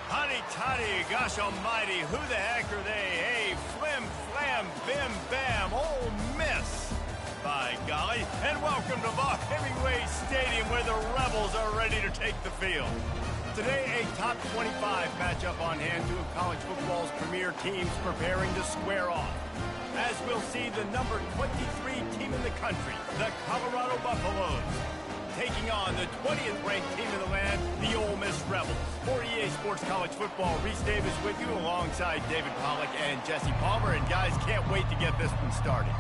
Honey toddy, gosh almighty, who the heck are they? Hey, flim, flam, bim, bam, Ole Miss. By golly, and welcome to Bob Hemingway Stadium where the Rebels are ready to take the field. Today, a top 25 matchup on hand, two of college football's premier teams preparing to square off. As we'll see, the number 23 team in the country, the Colorado Buffaloes, taking on the 20th ranked team in the land, the Ole Miss Rebels. For EA Sports College Football, Reese Davis with you alongside David Pollack and Jesse Palmer. And guys, can't wait to get this one started.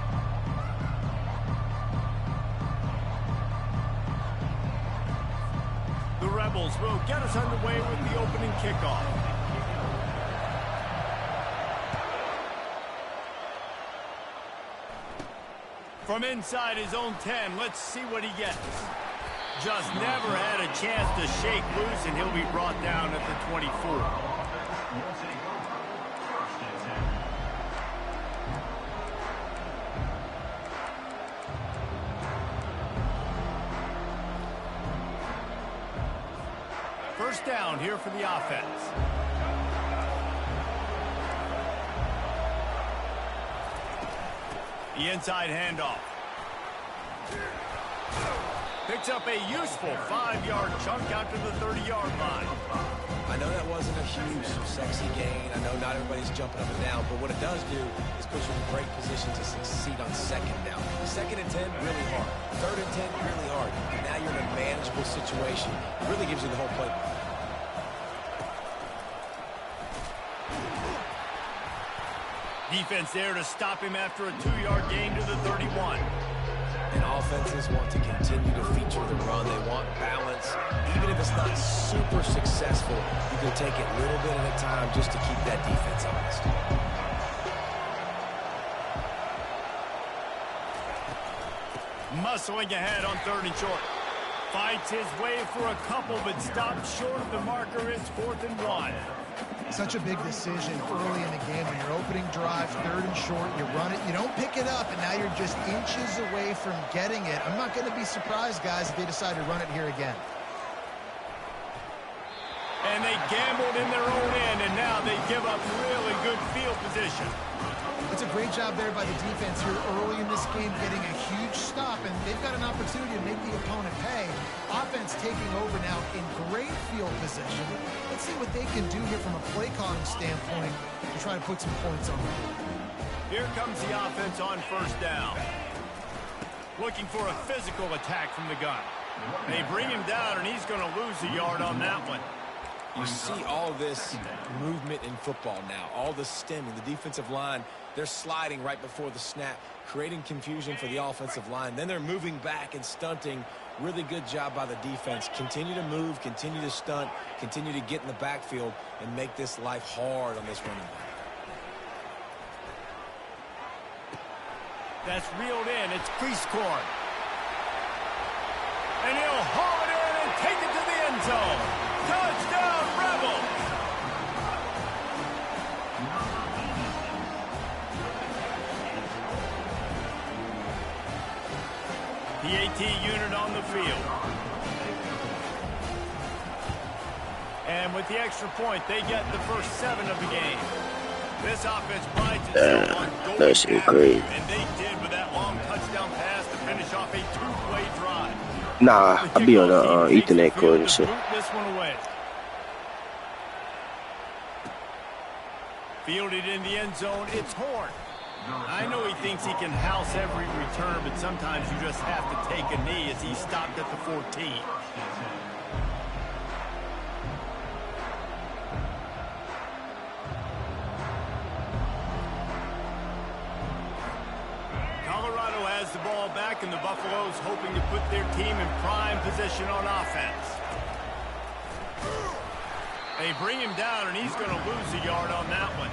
The Rebels will get us underway with the opening kickoff. From inside his own 10, let's see what he gets. Just never had a chance to shake loose, and he'll be brought down at the 24. First down here for the offense. The inside handoff. Picks up a useful 5-yard chunk out to the 30-yard line. I know that wasn't a huge, sexy gain. I know not everybody's jumping up and down, but what it does do is put you in a great position to succeed on second down. Second and 10, really hard. Third and 10, really hard. And now you're in a manageable situation. It really gives you the whole play. Defense there to stop him after a 2-yard gain to the 31. And offenses want to continue to feature the run. They want balance. Even if it's not super successful, you can take it little bit at a time just to keep that defense honest. Muscling ahead on 3rd and short. Fights his way for a couple, but stops short of the marker. It's 4th and 1. Such a big decision early in the game. When you're opening drive, 3rd and short, you run it, you don't pick it up, and now you're just inches away from getting it. I'm not going to be surprised, guys, if they decide to run it here again. And they gambled in their own end, and now they give up really good field position. It's a great job there by the defense here early in this game, getting a huge stop, and they've got an opportunity to make the opponent pay. Offense taking over now in great field position. Let's see what they can do here from a play calling standpoint to try to put some points on them. Here comes the offense on 1st down. Looking for a physical attack from the gun. They bring him down, and he's going to lose a yard on that one. You see all this movement in football now, all the stemming, the defensive line, they're sliding right before the snap, creating confusion for the offensive line. Then they're moving back and stunting. Really good job by the defense. Continue to move, continue to stunt, continue to get in the backfield and make this life hard on this running back. That's reeled in. It's crease corn. And he'll haul it in and take it to the end zone. Touchdown, Rebels! The AT unit on the field. And with the extra point, they get the first 7 of the game. This offense prides itself on going after, and they did with that long touchdown pass to finish off a 2-play drive. Nah, I'll be on Ethernet cord and shit. This one away. Fielded in the end zone, it's Horn. I know he thinks he can house every return, but sometimes you just have to take a knee as he stopped at the 14. Colorado has the ball back, and the Buffaloes hoping to put their team in prime position on offense. They bring him down, and he's going to lose a yard on that one.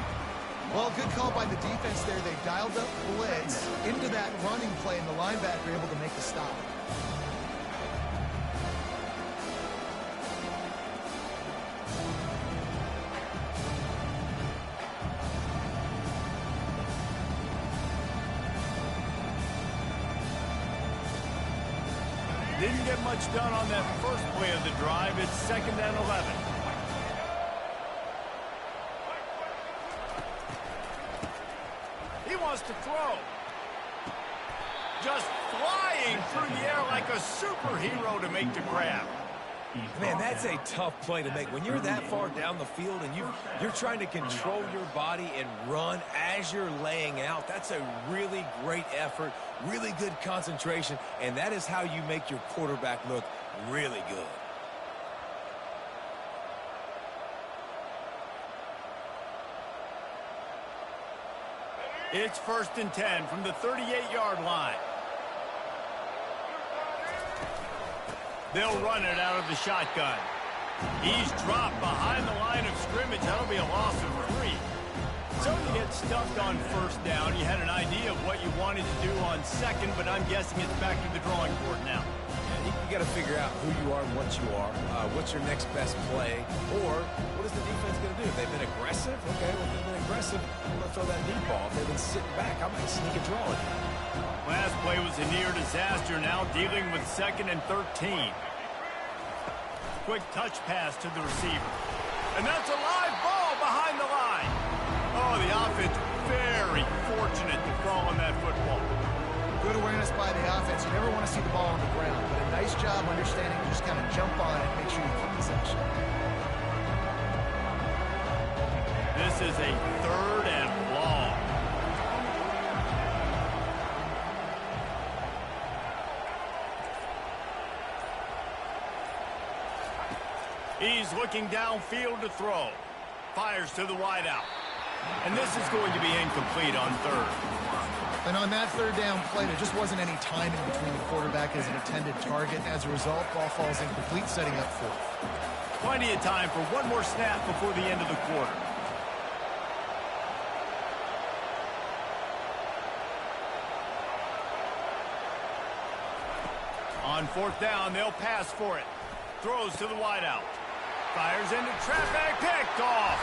Well, good call by the defense there. They dialed up blitz into that running play, and the linebacker able to make the stop. Didn't get much done on that first play of the drive. It's 2nd and 11. He wants to throw. Just flying through the air like a superhero to make the grab. Man, that's a tough play to make. When you're that far down the field and you're trying to control your body and run as you're laying out, that's a really great effort, really good concentration, and that is how you make your quarterback look really good. It's 1st and 10 from the 38-yard line. They'll run it out of the shotgun. He's dropped behind the line of scrimmage. That'll be a loss of 3. So you get stuffed on 1st down. You had an idea of what you wanted to do on 2nd, but I'm guessing it's back to the drawing board now. You got to figure out who you are and what you are. What's your next best play? Or what is the defense going to do? If they've been aggressive, okay, well, if they've been aggressive, I'm going to throw that deep ball. If they've been sitting back, I might sneak a draw in. Last play was a near disaster, now dealing with 2nd and 13. Quick touch pass to the receiver. And that's a live ball behind the line. Oh, the offense very fortunate to fall on that football. Good awareness by the offense. You never want to see the ball on the ground, but a nice job understanding to just kind of jump on it and make sure you keep possession. This is a 3rd and long. He's looking downfield to throw. Fires to the wideout. And this is going to be incomplete on 3rd. And on that 3rd down play, there just wasn't any timing between the quarterback as an intended target. As a result, ball falls incomplete, setting up 4th. Plenty of time for one more snap before the end of the quarter. On 4th down, they'll pass for it. Throws to the wideout. Fires into traffic, picked off.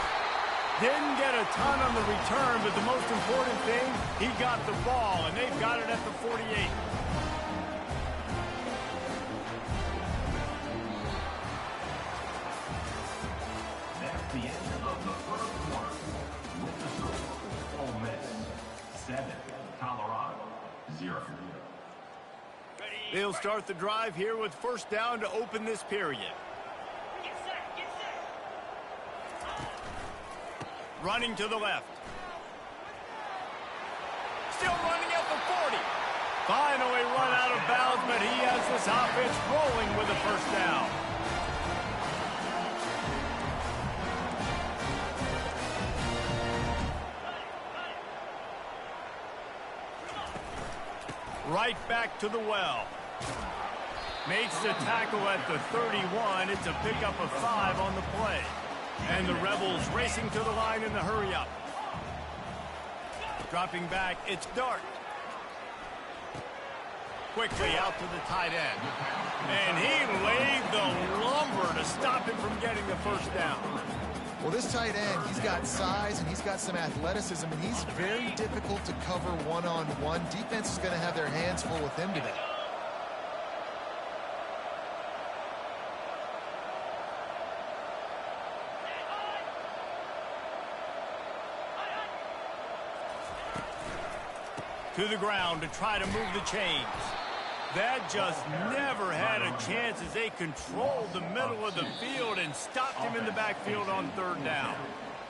Didn't get a ton on the return, but the most important thing, he got the ball, and they've got it at the 48. That's the end of the 1st quarter. With the score, Ole Miss 7, Colorado 0. They'll start the drive here with 1st down to open this period. Running to the left. Still running at the 40. Finally run out of bounds, but he has this offense rolling with a 1st down. Right back to the well. Makes the tackle at the 31. It's a pickup of 5 on the play. And the Rebels racing to the line in the hurry-up. Dropping back, it's Dart. Quickly out to the tight end. And he laid the lumber to stop him from getting the 1st down. Well, this tight end, he's got size and he's got some athleticism, and he's very difficult to cover one-on-one. Defense is going to have their hands full with him today. To the ground to try to move the chains. That just never had a chance as they controlled the middle of the field and stopped him in the backfield on 3rd down.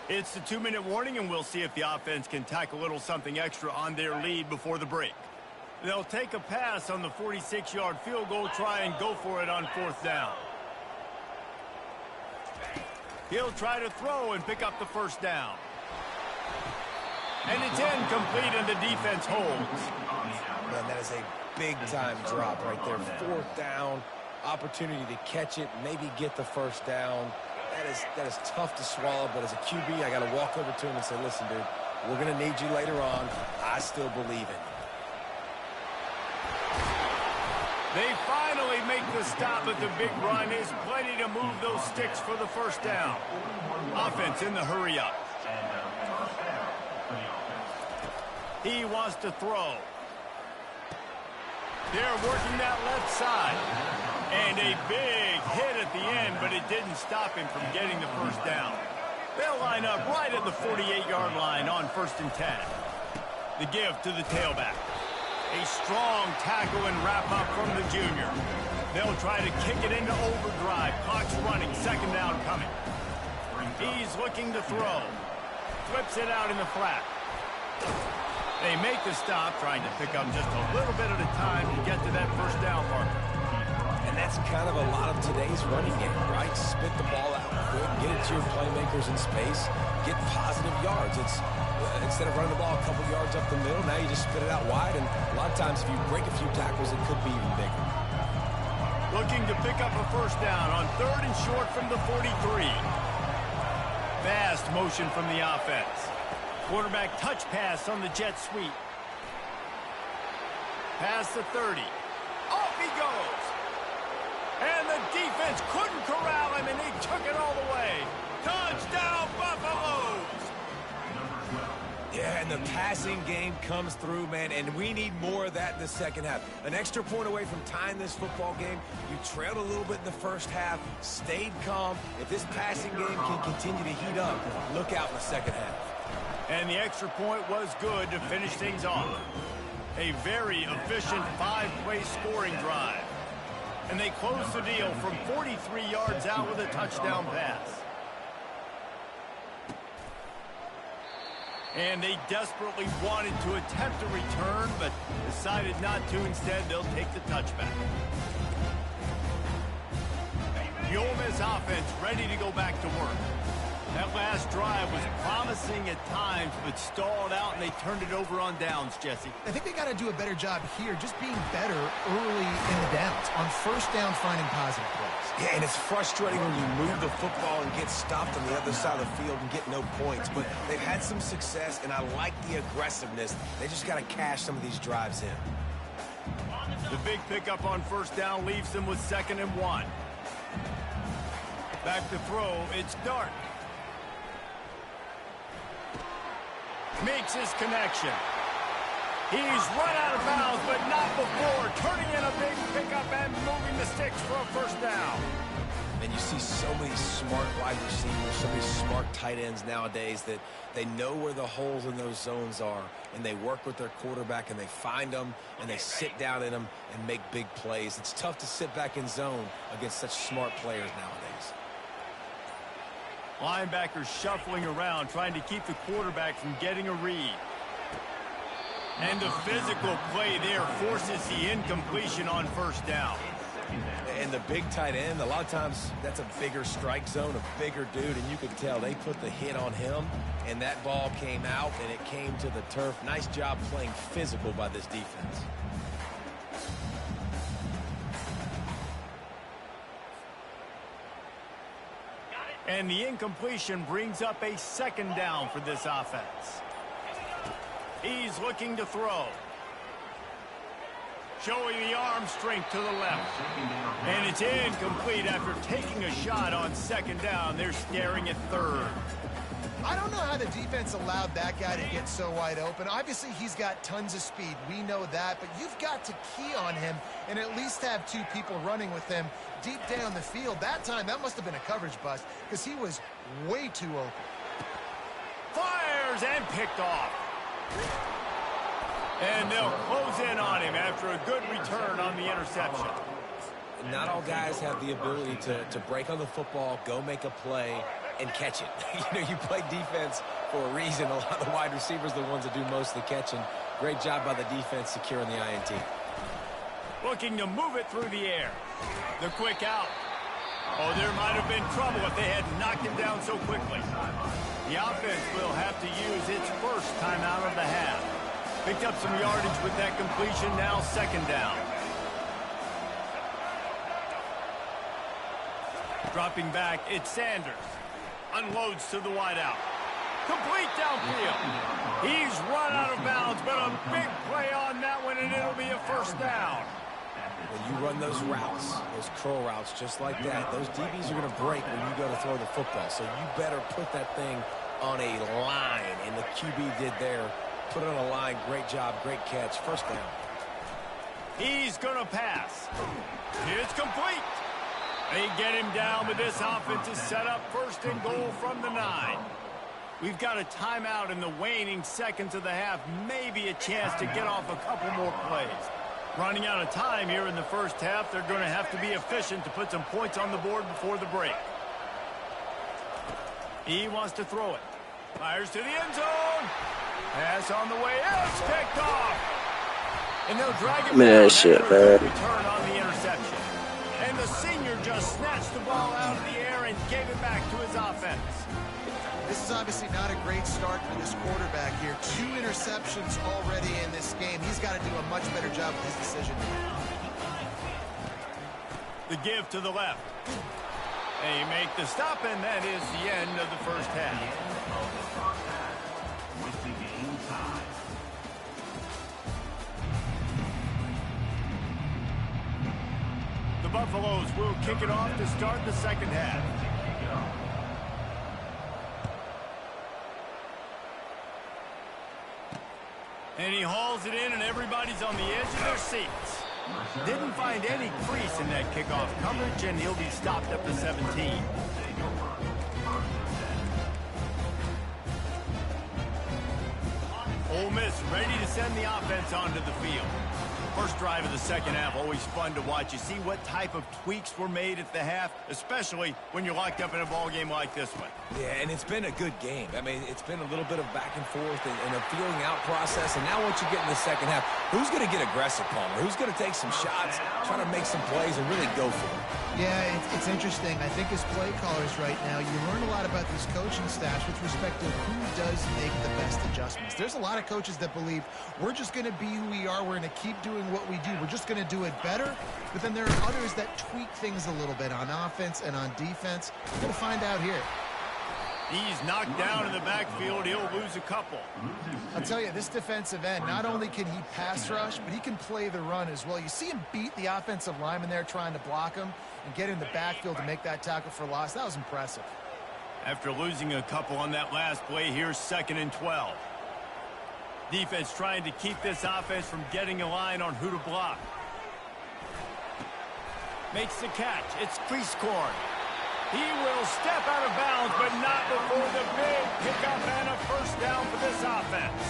It's the 2-minute warning, and we'll see if the offense can tack a little something extra on their lead before the break. They'll take a pass on the 46-yard field goal, try and go for it on 4th down. He'll try to throw and pick up the 1st down. And it's incomplete, and the defense holds. Man, that is a big-time drop right there. 4th down, opportunity to catch it, maybe get the 1st down. That is tough to swallow, but as a QB, I got to walk over to him and say, listen, dude, we're going to need you later on. I still believe in you. They finally make the stop at the big run. Is plenty to move those sticks for the 1st down. Offense in the hurry-up. He wants to throw. They're working that left side. And a big hit at the end, but it didn't stop him from getting the 1st down. They'll line up right at the 48-yard line on 1st and 10. The give to the tailback. A strong tackle and wrap-up from the junior. They'll try to kick it into overdrive. Clock's running. Second down coming. He's looking to throw. Flips it out in the flat. They make the stop, trying to pick up just a little bit at a time to get to that first down marker. And that's kind of a lot of today's running game, right? Spit the ball out quick, get it to your playmakers in space, get positive yards. It's instead of running the ball a couple yards up the middle, now you just spit it out wide, and a lot of times if you break a few tackles, it could be even bigger. Looking to pick up a first down on 3rd and short from the 43. Fast motion from the offense. Quarterback touch pass on the jet sweep. Past the 30. Off he goes. And the defense couldn't corral him, and he took it all the way. Touchdown, Buffaloes! Yeah, and the passing game comes through, man, and we need more of that in the second half. An extra point away from tying this football game. You trailed a little bit in the first half, stayed calm. If this passing game can continue to heat up, look out in the second half. And the extra point was good to finish things off. A very efficient 5-play scoring drive. And they close the deal from 43 yards out with a touchdown pass. And they desperately wanted to attempt a return, but decided not to. Instead, they'll take the touchback. The Ole Miss offense ready to go back to work. That last drive was promising at times, but stalled out, and they turned it over on downs, Jesse. I think they got to do a better job here, just being better early in the downs, on first down finding positive plays. Yeah, and it's frustrating when you move the football and get stopped on the other side of the field and get no points, but they've had some success, and I like the aggressiveness. They just got to cash some of these drives in. The big pickup on first down leaves them with 2nd and 1. Back to throw, it's Dart. Makes his connection. He's run out of bounds, but not before. Turning in a big pickup and moving the sticks for a first down. And you see so many smart wide receivers, so many smart tight ends nowadays that they know where the holes in those zones are, and they work with their quarterback, and they find them, and they sit down in them and make big plays. It's tough to sit back in zone against such smart players nowadays. Linebackers shuffling around, trying to keep the quarterback from getting a read. And the physical play there forces the incompletion on first down. And the big tight end, a lot of times that's a bigger strike zone, a bigger dude, and you could tell they put the hit on him, and that ball came out, and it came to the turf. Nice job playing physical by this defense. And the incompletion brings up a 2nd down for this offense. He's looking to throw. Showing the arm strength to the left. And it's incomplete after taking a shot on 2nd down. They're staring at 3rd. I don't know how the defense allowed that guy to get so wide open. Obviously, he's got tons of speed. We know that. But you've got to key on him and at least have 2 people running with him deep down the field. That time, that must have been a coverage bust because he was way too open. Fires and picked off. And they'll close in on him after a good return on the interception. Not all guys have the ability to break on the football, go make a play, and catch it. You play defense for a reason. A lot of the wide receivers are the ones that do most of the catching. Great job by the defense securing the INT. Looking to move it through the air. The quick out. Oh, there might have been trouble if they had knocked him down so quickly. The offense will have to use its first timeout of the half. Picked up some yardage with that completion, now 2nd down. Dropping back, it's Sanders. Unloads to the wideout. Complete downfield. He's run out of bounds, but a big play on that one, and it'll be a first down. When you run those routes, those curl routes just like that, those DBs are going to break when you go to throw the football. So you better put that thing on a line, and the QB did there. Put it on a line. Great job. Great catch. First down. He's going to pass. It's complete. They get him down, but this offense is set up 1st and goal from the 9. We've got a timeout in the waning seconds of the half. Maybe a chance to get off a couple more plays. Running out of time here in the first half. They're going to have to be efficient to put some points on the board before the break. He wants to throw it. Fires to the end zone. Pass on the way. It's picked off. And they'll drag him down. Shit, man. Return on the interception. And the senior just snatched the ball out of the air and gave it back to his offense. This is obviously not a great start for this quarterback here. 2 interceptions already in this game. He's got to do a much better job with his decision. The give to the left. They make the stop, and that is the end of the first half. With the game tied. The Buffaloes will kick it off to start the second half. And he hauls it in, and everybody's on the edge of their seats. Didn't find any crease in that kickoff coverage, and he'll be stopped up to 17. Ole Miss ready to send the offense onto the field. First drive of the second half, always fun to watch. You see what type of tweaks were made at the half, especially when you're locked up in a ball game like this one. Yeah, and it's been a good game. I mean, it's been a little bit of back and forth and a feeling out process. And now once you get in the second half, who's going to get aggressive, Palmer? Who's going to take some shots, try to make some plays, and really go for it? Yeah, it's interesting. I think as play callers right now, you learn a lot about these coaching staffs with respect to who does make the best adjustments. There's a lot of coaches that believe we're just going to be who we are. We're going to keep doing what we do. We're just going to do it better. But then there are others that tweak things a little bit on offense and on defense. We're going to find out here. He's knocked down in the backfield. He'll lose a couple. I'll tell you, this defensive end, not only can he pass rush, but he can play the run as well. You see him beat the offensive lineman there trying to block him and get in the backfield to make that tackle for loss. That was impressive. After losing a couple on that last play, here's 2nd and 12. Defense trying to keep this offense from getting a line on who to block. Makes the catch. It's crease corn. He will step out of bounds, but not before the big pickup and a first down for this offense.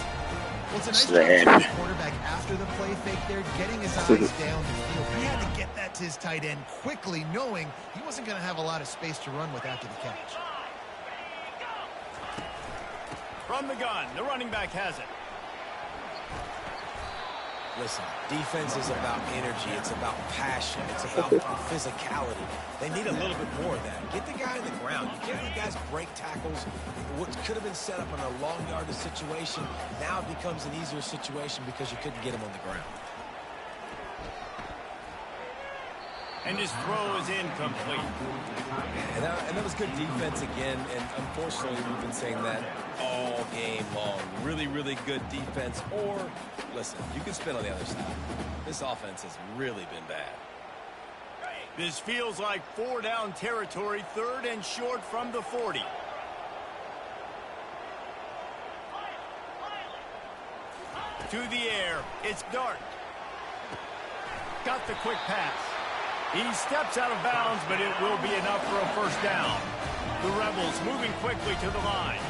Well, it's a nice job to the quarterback after the play fake there, getting his eyes down the field. He had to get that to his tight end quickly, knowing he wasn't going to have a lot of space to run with after the catch. From the gun, the running back has it. Listen, defense is about energy. It's about passion. It's about physicality. They need a little bit more of that. Get the guy on the ground. You can't let guys break tackles. What could have been set up in a long yardage situation, now it becomes an easier situation because you couldn't get him on the ground. And his throw is incomplete. And that was good defense again, and unfortunately we've been saying that all game long. Really, really good defense. Or, listen, you can spin on the other side. This offense has really been bad. This feels like 4-down territory, 3rd and short from the 40. To the air, it's Dart. Got the quick pass. He steps out of bounds, but it will be enough for a first down. The Rebels moving quickly to the line.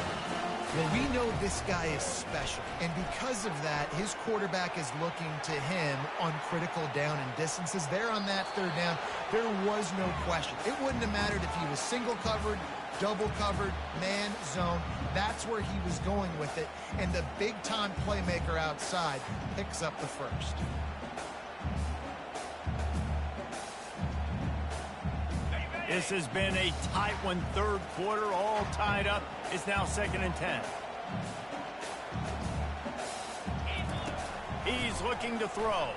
Well, we know this guy is special, and because of that, his quarterback is looking to him on critical down and distances. There on that 3rd down, there was no question. It wouldn't have mattered if he was single covered, double covered, man, zone. That's where he was going with it, and the big-time playmaker outside picks up the first. This has been a tight one, 3rd quarter, all tied up. It's now 2nd and 10. He's looking to throw.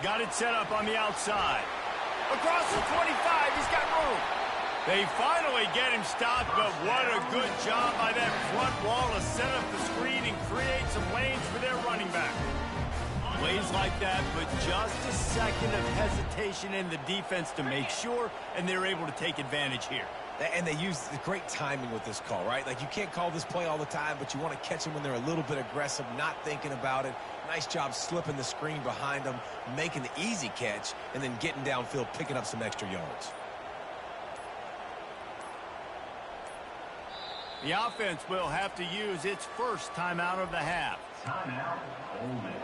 Got it set up on the outside. Across the 25, he's got room. They finally get him stopped, but what a good job by that front wall to set up the screen and create some lanes for their running back. Plays like that, but just a second of hesitation in the defense to make sure, and they're able to take advantage here. And they use the great timing with this call, right? Like, you can't call this play all the time, but you want to catch them when they're a little bit aggressive, not thinking about it. Nice job slipping the screen behind them, making the easy catch, and then getting downfield, picking up some extra yards. The offense will have to use its first timeout of the half. Timeout, Ole Miss.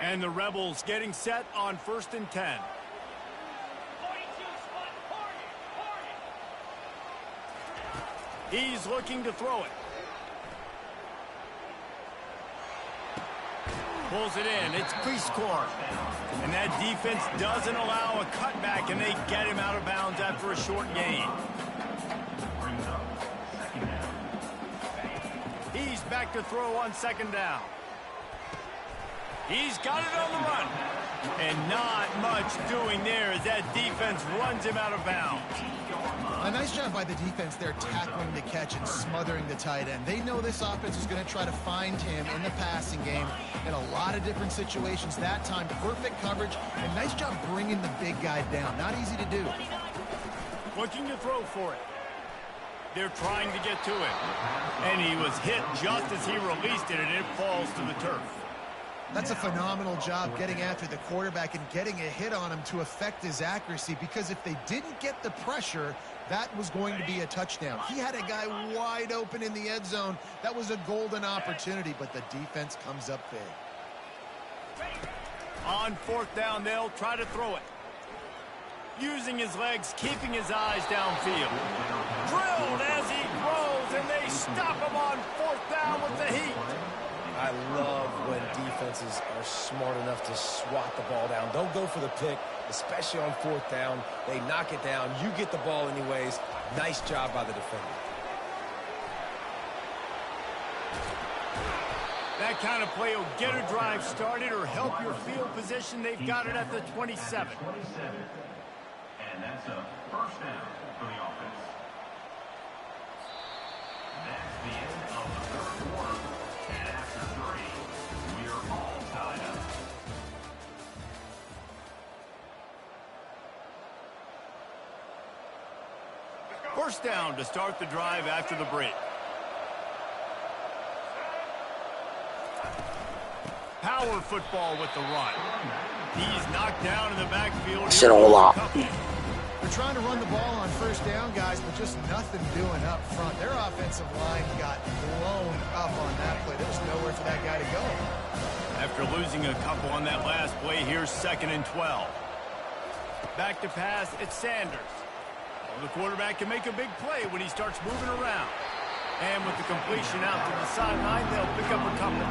And the Rebels getting set on 1st and 10. He's looking to throw it. Pulls it in. It's Prescore. And that defense doesn't allow a cutback, and they get him out of bounds after a short gain. Brings up second down. He's back to throw on 2nd down. He's got it on the run. And not much doing there as that defense runs him out of bounds. A nice job by the defense there tackling the catch and smothering the tight end. They know this offense is going to try to find him in the passing game in a lot of different situations. That time, perfect coverage, and nice job bringing the big guy down. Not easy to do. Looking to throw for it. They're trying to get to it. And he was hit just as he released it, and it falls to the turf. That's a phenomenal job getting after the quarterback and getting a hit on him to affect his accuracy, because if they didn't get the pressure, that was going to be a touchdown. He had a guy wide open in the end zone. That was a golden opportunity, but the defense comes up big. On 4th down, they'll try to throw it. Using his legs, keeping his eyes downfield. Drilled as he grows, and they stop him on 4th down with the heat. I love when defenses are smart enough to swat the ball down. Don't go for the pick, especially on 4th down. They knock it down. You get the ball anyways. Nice job by the defender. That kind of play will get a drive started or help your field position. They've got it at the 27. And that's a first down for the offense. That's the end of the third quarter. And after 3, we are all tied up. First down to start the drive after the break. Power football with the run. He's knocked down in the backfield. Sit on lock. They're trying to run the ball on 1st down, guys, but just nothing doing up front. Their offensive line got blown up on that play. There was nowhere for that guy to go. After losing a couple on that last play, here's 2nd and 12. Back to pass, it's Sanders. Well, the quarterback can make a big play when he starts moving around. And with the completion out to the sideline, they'll pick up a couple.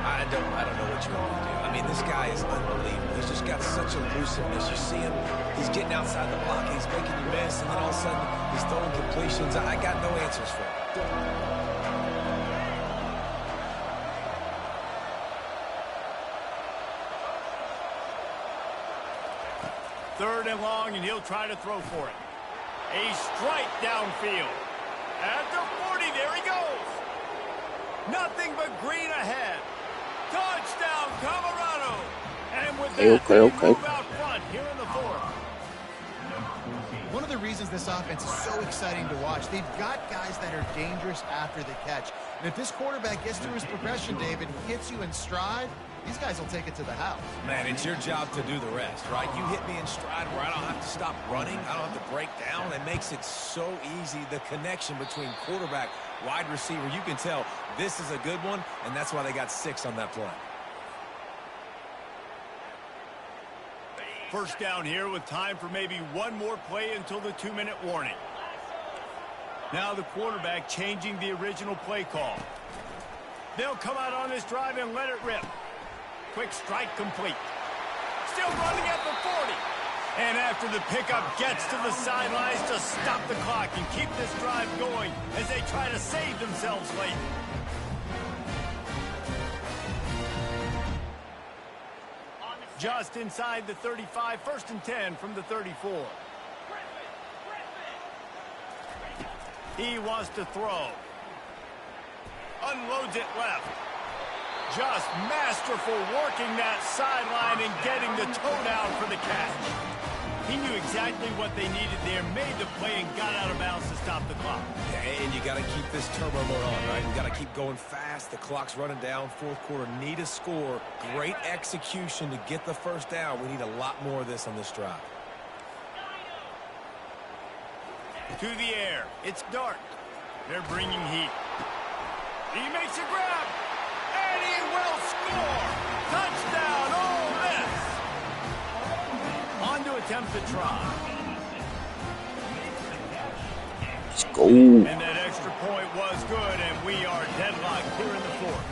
I don't know what you want to do. I mean, this guy is unbelievable. He's just got such elusiveness. You see him, he's getting outside the block, he's making you miss, and then all of a sudden, he's throwing completions. I got no answers for him. 3rd and long, and he'll try to throw for it. A strike downfield. At the 40, there he goes. Nothing but green ahead. Touchdown, Colorado. And with that, they move out front here in the 4th. One of the reasons this offense is so exciting to watch, they've got guys that are dangerous after the catch. And if this quarterback gets through his progression, David, hits you in stride, these guys will take it to the house. Man, it's your job to do the rest, right? You hit me in stride where I don't have to stop running. I don't have to break down. It makes it so easy, the connection between quarterback, wide receiver. You can tell this is a good one, and that's why they got 6 on that play. First down here with time for maybe one more play until the 2-minute warning. Now the quarterback changing the original play call. They'll come out on this drive and let it rip. Quick strike complete. Still running at the 40. And after the pickup gets to the sidelines to stop the clock and keep this drive going as they try to save themselves late. Just inside the 35, 1st and 10 from the 34. He wants to throw. Unloads it left. Just masterful working that sideline and getting the toe down for the catch. He knew exactly what they needed there, made the play, and got out of bounds to stop the clock. And you got to keep this turbo mode on, right? You got to keep going fast. The clock's running down. Fourth quarter, need a score. Great execution to get the first down. We need a lot more of this on this drive. To the air. It's Dart. They're bringing heat. He makes a grab. And he will score. Touchdown, Ole Miss. On to attempt the try. Let's go. And that extra point was good, and we are deadlocked here in the fourth.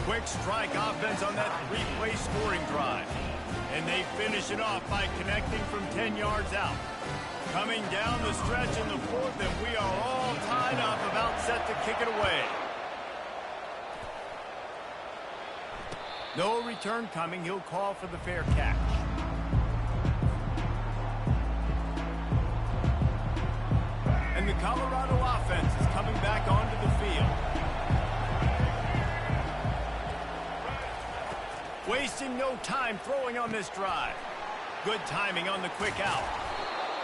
Quick strike offense on that three-play scoring drive. And they finish it off by connecting from 10 yards out. Coming down the stretch in the fourth, and we are all tied up, about set to kick it away. No return coming. He'll call for the fair catch. And the Colorado offense is coming back onto the field. Wasting no time throwing on this drive. Good timing on the quick out.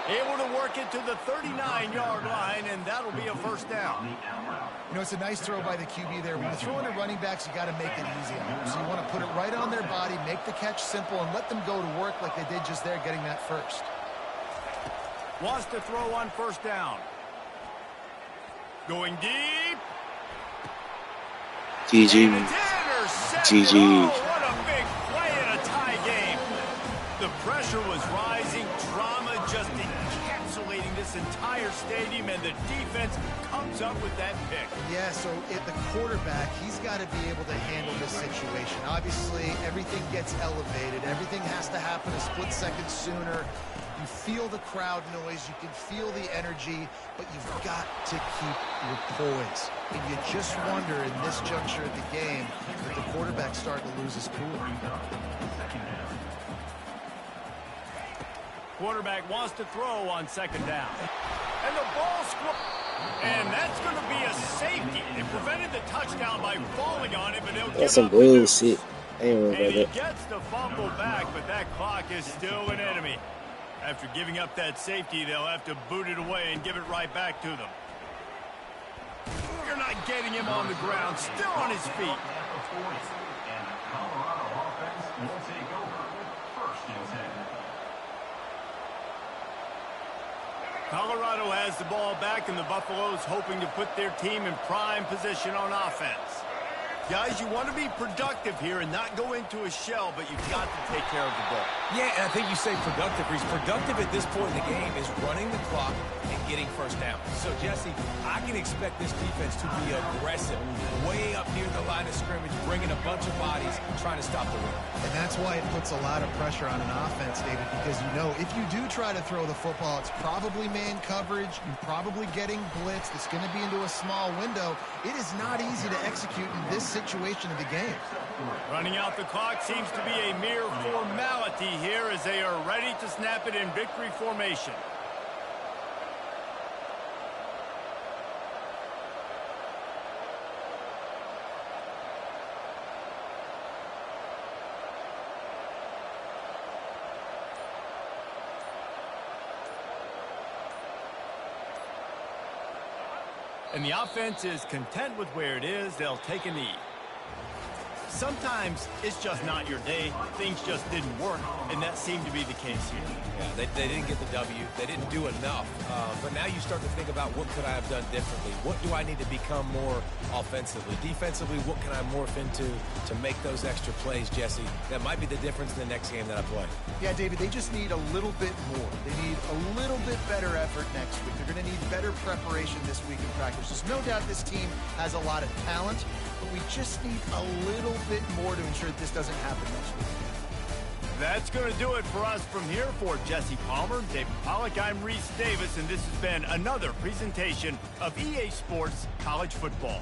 Able to work it to the 39-yard line, and that'll be a first down. You know, it's a nice throw by the QB there. When you're throwing to running backs, you got to make it easy on them. So you want to put it right on their body, make the catch simple, and let them go to work like they did just there, getting that first. Wants to throw on first down. Going deep. GG. GG. Oh, what a big play in a tie game. The pressure was rising. Drama just encapsulating this entire stadium, and the defense comes up with that pick. Yeah, so at the quarterback, he's got to be able to handle this situation. Obviously, everything gets elevated. Everything has to happen a split second sooner. You feel the crowd noise. You can feel the energy, but you've got to keep your poise. And you just wonder in this juncture of the game that the quarterback's starting to lose his cool. Quarterback wants to throw on second down. And the ball and that's going to be a safety. It prevented the touchdown by falling on it, but they'll That's some bullshit. I ain't worried and about he that. gets the fumble back, but that clock is still an enemy. After giving up that safety, they'll have to boot it away and give it right back to them. You're not getting him on the ground, still on his feet. And the Colorado offense will take over first and 10. Colorado has the ball back, and the Buffaloes hoping to put their team in prime position on offense. Guys, you want to be productive here and not go into a shell, but you've got to take care of the ball. Yeah, and I think you say productive. He's productive at this point in the game is running the clock and getting first down. So, Jesse, I can expect this defense to be aggressive, way up near the line of scrimmage, bringing a bunch of bodies, trying to stop the run. And that's why it puts a lot of pressure on an offense, David, because you know if you do try to throw the football, it's probably man coverage. You're probably getting blitzed. It's going to be into a small window. It is not easy to execute in this situation of the game. Running out the clock seems to be a mere formality here as they are ready to snap it in victory formation. And the offense is content with where it is. They'll take a knee. Sometimes it's just not your day. Things just didn't work, and that seemed to be the case here. Yeah, they didn't get the W. They didn't do enough. But now you start to think about what could I have done differently? What do I need to become more offensively? Defensively, what can I morph into to make those extra plays, Jesse? That might be the difference in the next game that I play. Yeah, David, they just need a little bit more. They need a little bit better effort next week. They're going to need better preparation this week in practice. There's no doubt this team has a lot of talent, but we just need a little bit more to ensure that this doesn't happen next week. That's going to do it for us from here. For Jesse Palmer, David Pollack, I'm Reese Davis, and this has been another presentation of EA Sports College Football.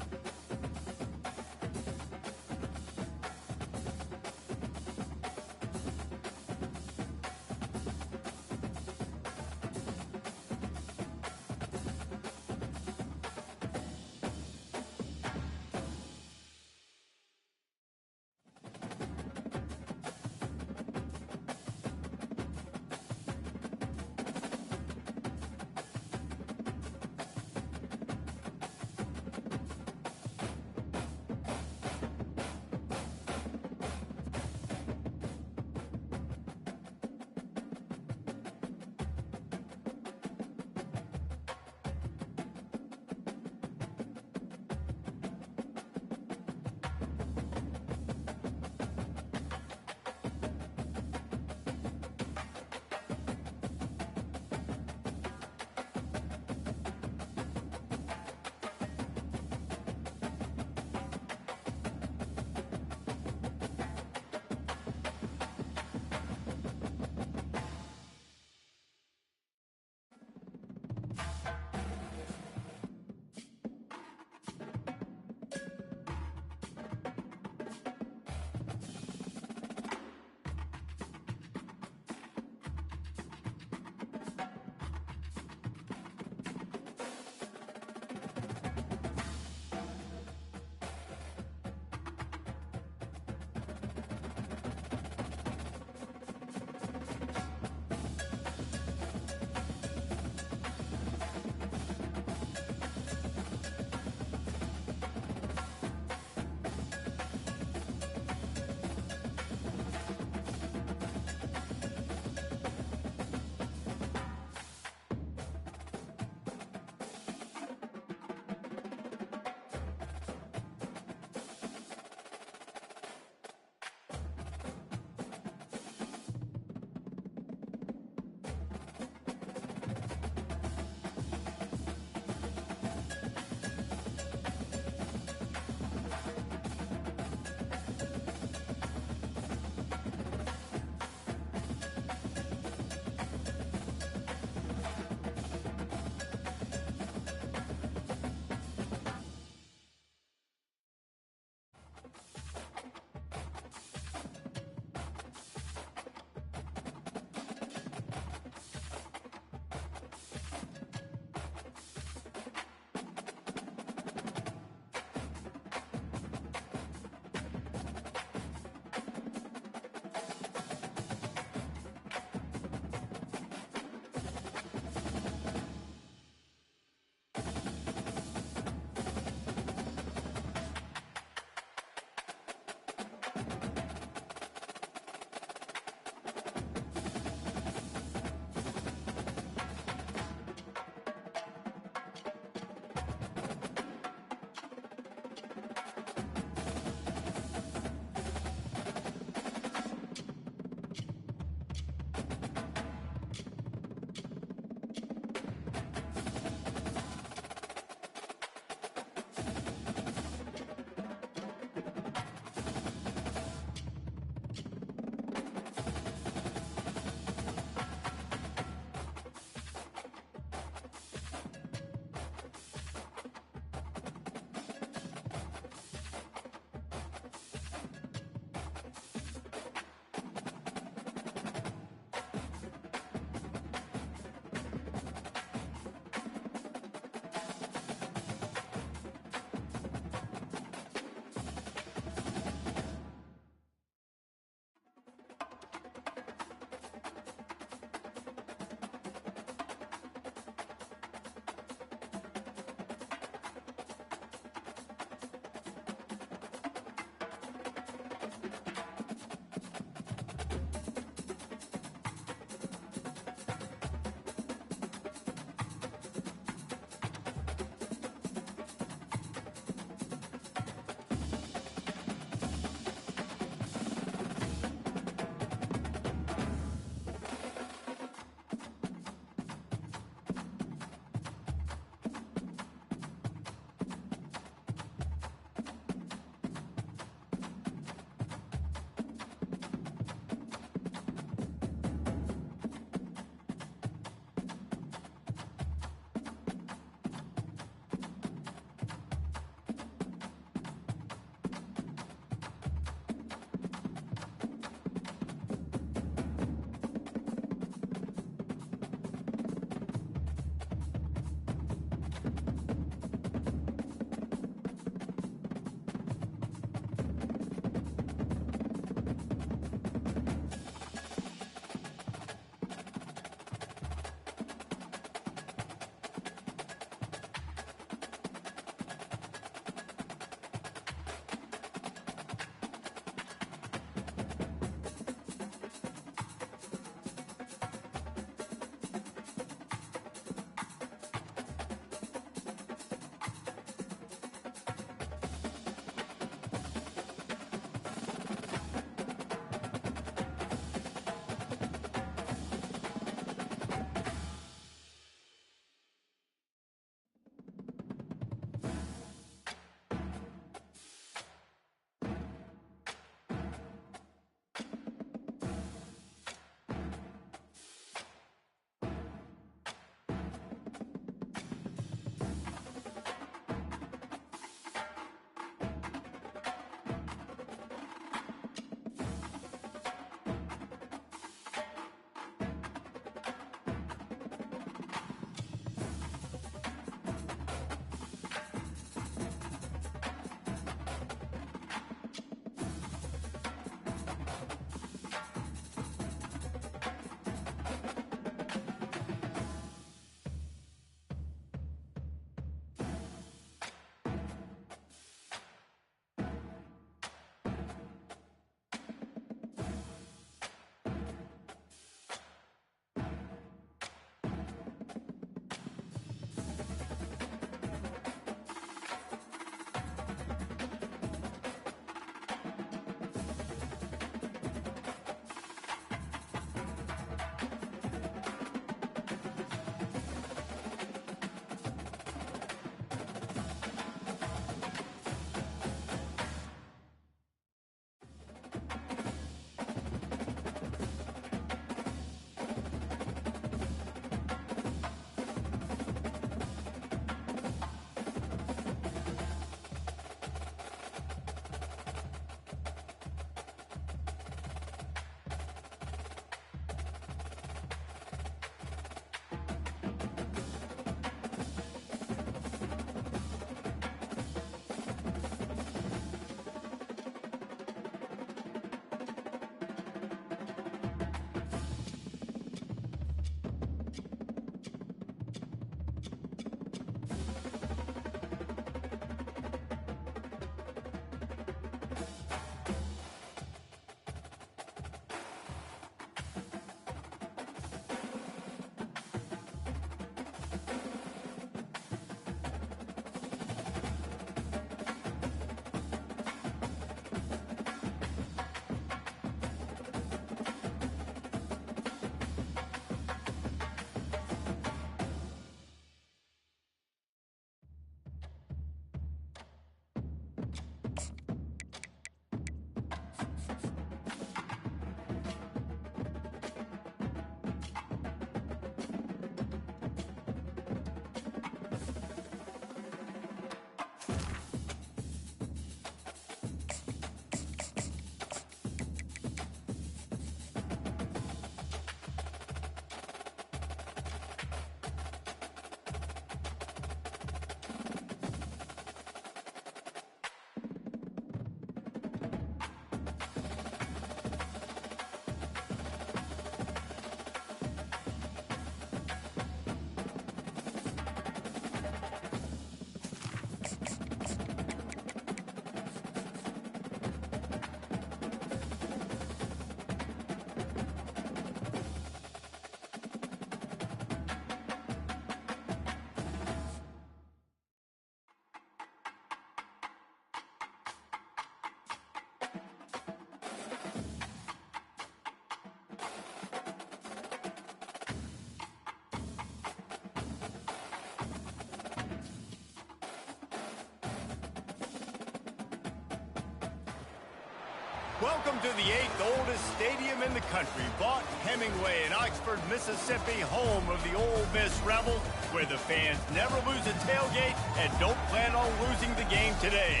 Welcome to the 8th oldest stadium in the country, Vaught Hemingway in Oxford, Mississippi, home of the Ole Miss Rebels, where the fans never lose a tailgate and don't plan on losing the game today.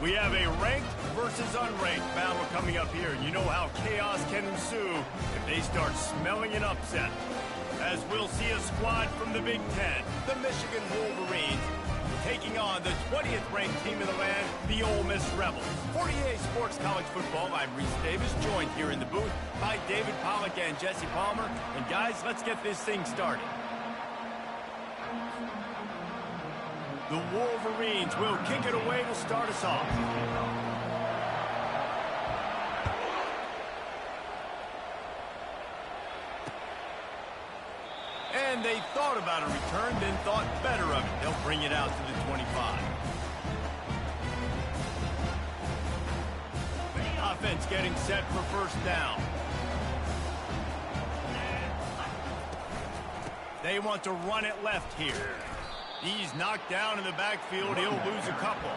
We have a ranked versus unranked battle coming up here, and you know how chaos can ensue if they start smelling an upset. As we'll see a squad from the Big Ten, the Michigan Wolverines, taking on the 20th ranked team in the land, the Ole Miss Rebels. 48 Sports College Football, I'm Reese Davis, joined here in the booth by David Pollack and Jesse Palmer. And guys, let's get this thing started. The Wolverines will kick it away to start us off. And they thought about a return, then thought better of it. They'll bring it out to the 25. Offense getting set for first down. They want to run it left here. He's knocked down in the backfield. He'll lose a couple.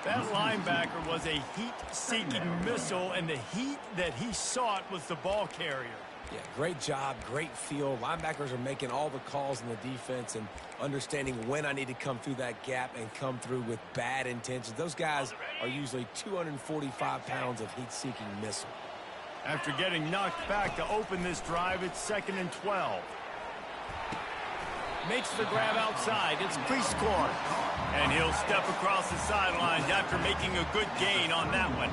That linebacker was a heat-seeking missile, and the heat that he sought was the ball carrier. Yeah, great job, great feel. Linebackers are making all the calls in the defense and understanding when I need to come through that gap and come through with bad intentions. Those guys are usually 245 pounds of heat-seeking missile. After getting knocked back to open this drive, it's 2nd and 12. Makes the grab outside. It's Prescorn. And he'll step across the sidelines after making a good gain on that one.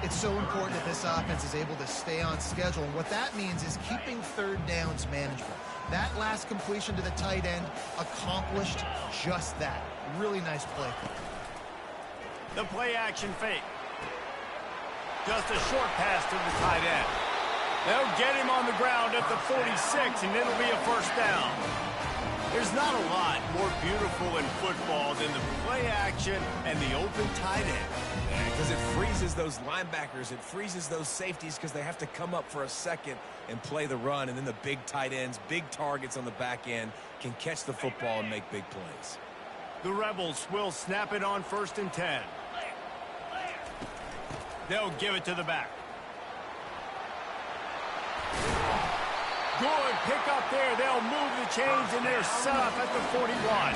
It's so important that this offense is able to stay on schedule. And what that means is keeping third downs manageable. That last completion to the tight end accomplished just that. Really nice play. The play action fake. Just a short pass to the tight end. They'll get him on the ground at the 46, and it'll be a first down. There's not a lot more beautiful in football than the play action and the open tight end. Because it freezes those linebackers. It freezes those safeties because they have to come up for a second and play the run. And then the big tight ends, big targets on the back end can catch the football and make big plays. The Rebels will snap it on 1st and 10. They'll give it to the back. Good pick up there. They'll move the chains, and they're set up at the 41.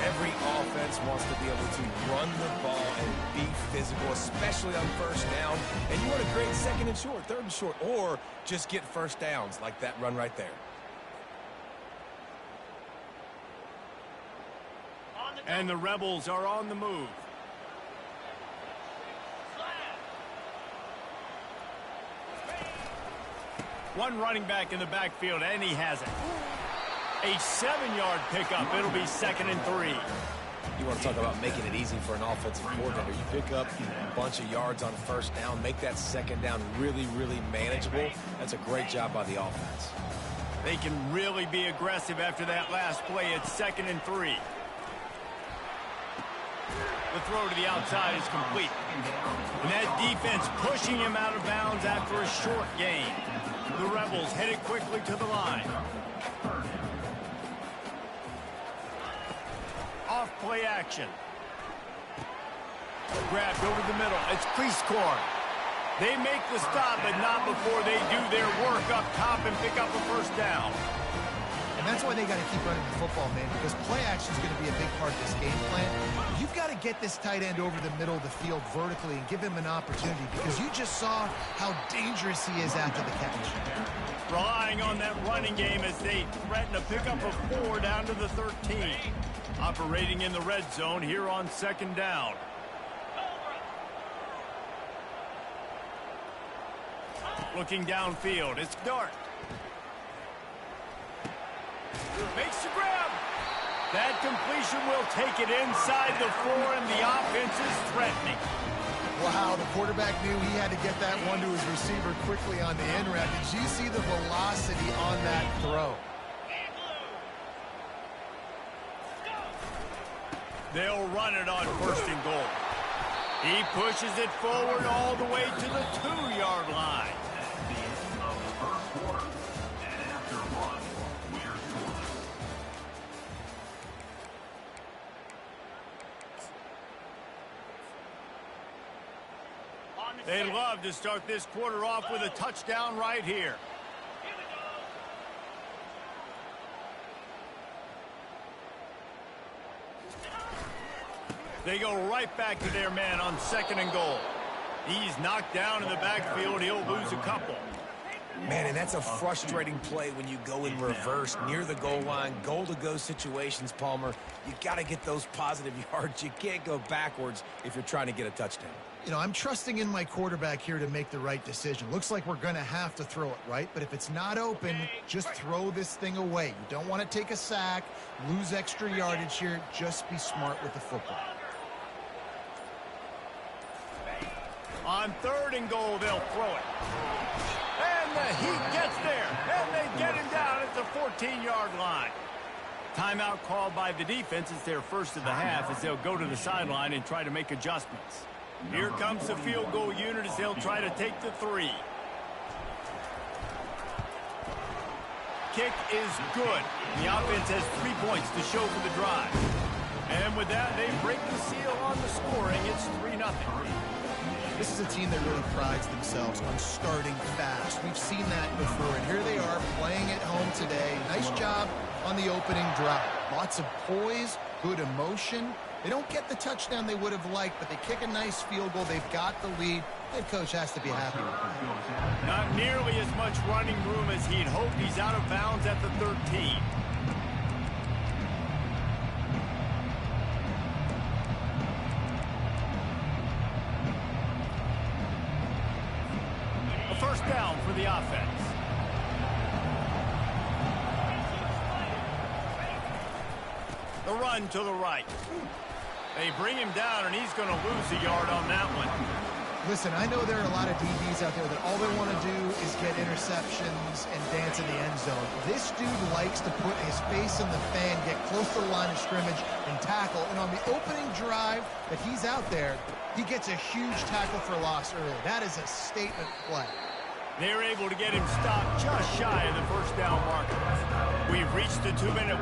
Every offense wants to be able to run the ball and be physical, especially on first down. And you want to create 2nd and short, 3rd and short, or just get first downs like that run right there. And the Rebels are on the move. One running back in the backfield, and he has it. A 7-yard pickup. It'll be 2nd and 3. You want to talk about making it easy for an offensive coordinator. You pick up a bunch of yards on first down, make that 2nd down really, really manageable. That's a great job by the offense. They can really be aggressive after that last play. It's 2nd and 3. The throw to the outside is complete. And that defense pushing him out of bounds after a short gain. The Rebels headed quickly to the line. Off play action. Grabbed over the middle. It's Prescorn. They make the stop, but not before they do their work up top and pick up a first down. And that's why they got to keep running the football, man, because play action is going to be a big part of this game plan. You've got to get this tight end over the middle of the field vertically and give him an opportunity, because you just saw how dangerous he is after the catch. Relying on that running game as they threaten a pickup of 4 down to the 13. Operating in the red zone here on 2nd down. Looking downfield, it's Dart. Makes the grab. That completion will take it inside the 4, and the offense is threatening. Wow, the quarterback knew he had to get that one to his receiver quickly on the end route. Did you see the velocity on that throw? They'll run it on 1st and goal. He pushes it forward all the way to the 2-yard line. The end of the first quarter. And after one, we're scoreless. On the They'd love to start this quarter off with a touchdown right here. They go right back to their man on 2nd and goal. He's knocked down in the backfield. He'll lose a couple. Man, and that's a frustrating play when you go in reverse near the goal line. Goal-to-go situations, Palmer. You got to get those positive yards. You can't go backwards if you're trying to get a touchdown. You know, I'm trusting in my quarterback here to make the right decision. Looks like we're going to have to throw it, right? But if it's not open, just throw this thing away. You don't want to take a sack, lose extra yardage here. Just be smart with the football. On 3rd and goal, they'll throw it. And the heat gets there. And they get him down at the 14-yard line. Timeout called by the defense. It's their first of the half as they'll go to the sideline and try to make adjustments. Here comes the field goal unit as they'll try to take the 3. Kick is good. The offense has 3 points to show for the drive. And with that, they break the seal on the scoring. It's 3-0. This is a team that really prides themselves on starting fast. We've seen that before, and here they are playing at home today. Nice job on the opening drive. Lots of poise, good emotion. They don't get the touchdown they would have liked, but they kick a nice field goal. They've got the lead. Head coach has to be happy with that. Not nearly as much running room as he'd hoped. He's out of bounds at the 13. A first down for the offense. The run to the right. They bring him down, and he's going to lose a yard on that one. Listen, I know there are a lot of DBs out there that all they want to do is get interceptions and dance in the end zone. This dude likes to put his face in the fan, get close to the line of scrimmage, and tackle. And on the opening drive that he's out there, he gets a huge tackle for loss early. That is a statement play. They're able to get him stopped just shy of the first down marker. We've reached the 2-minute.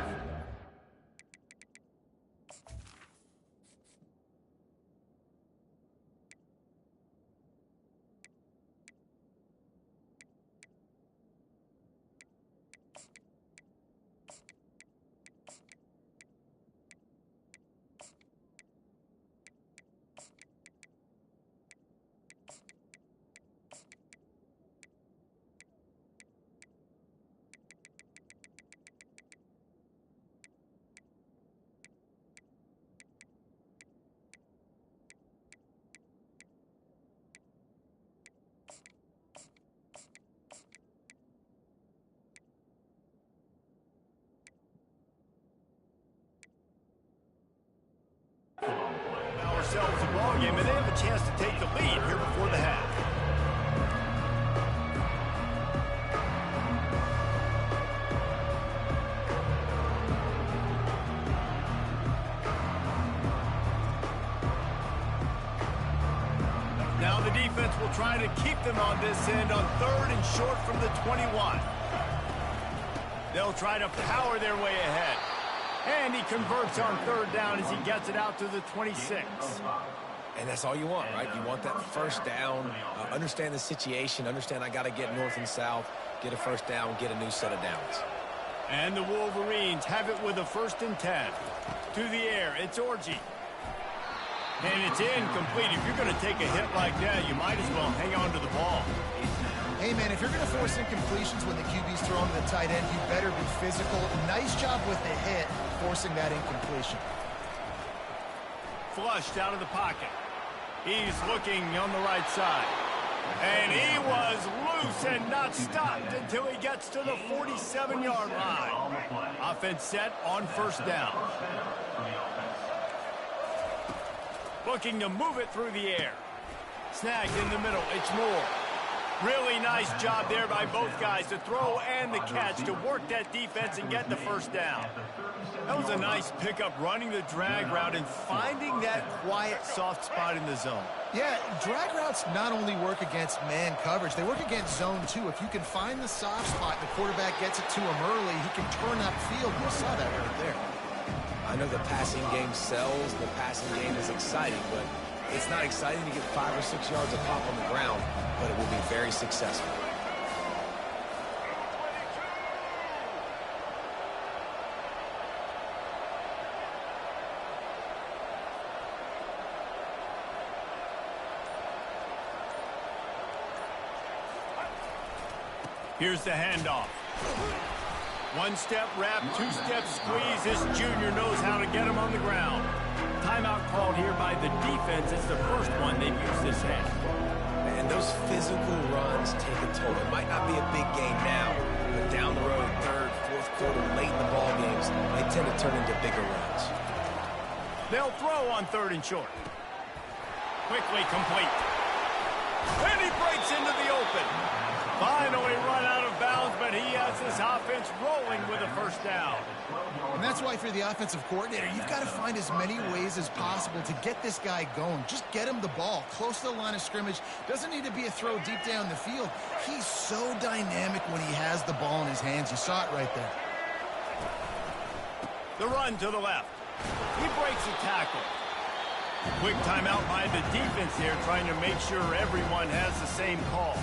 Ourselves a ball game, and they have a chance to take the lead here before the half. Now the defense will try to keep them on this end on 3rd and short from the 21. They'll try to power their way ahead. And he converts on 3rd down as he gets it out to the 26. And that's all you want, right? You want that first down, understand the situation, understand I got to get north and south, get a first down, get a new set of downs. And the Wolverines have it with a 1st and 10. To the air, it's Orji. And it's incomplete. If you're going to take a hit like that, you might as well hang on to the ball. Hey, man, if you're going to force incompletions when the QB's throwing to the tight end, you better be physical. Nice job with the hit, forcing that incompletion. Flushed out of the pocket. He's looking on the right side. And he was loose and not stopped until he gets to the 47-yard line. Offense set on 1st down. Looking to move it through the air. Snagged in the middle. It's Moore. Really nice job there by both guys, the throw and the catch, to work that defense and get the 1st down. That was a nice pickup, running the drag route and finding that quiet, soft spot in the zone. Yeah, drag routes not only work against man coverage, they work against zone too. If you can find the soft spot and the quarterback gets it to him early, he can turn upfield. You saw that right there. I know the passing game sells, the passing game is exciting, but It's not exciting to get 5 or 6 yards of pop on the ground, but it will be very successful. Here's the handoff. One-step wrap, two-step squeeze. This junior knows how to get him on the ground. Timeout called here by the defense. It's the first one they've used this half. And those physical runs take a toll. It might not be a big game now, but down the road, third, fourth quarter, late in the ball games, they tend to turn into bigger runs. They'll throw on 3rd and short. Quickly complete. And he breaks into the open. Finally run out of bounds, but he has his offense rolling with a first down. And that's why, if you're the offensive coordinator, you've got to find as many ways as possible to get this guy going. Just get him the ball close to the line of scrimmage. Doesn't need to be a throw deep down the field. He's so dynamic when he has the ball in his hands. You saw it right there. The run to the left. He breaks a tackle. Quick timeout by the defense here, trying to make sure everyone has the same call.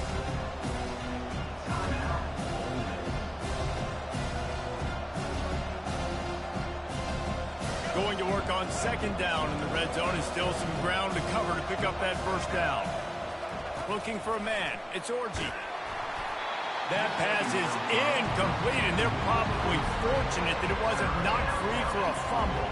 Going to work on 2nd down in the red zone, and still some ground to cover to pick up that first down. Looking for a man. It's Orji. That pass is incomplete, and they're probably fortunate that it wasn't knocked free for a fumble.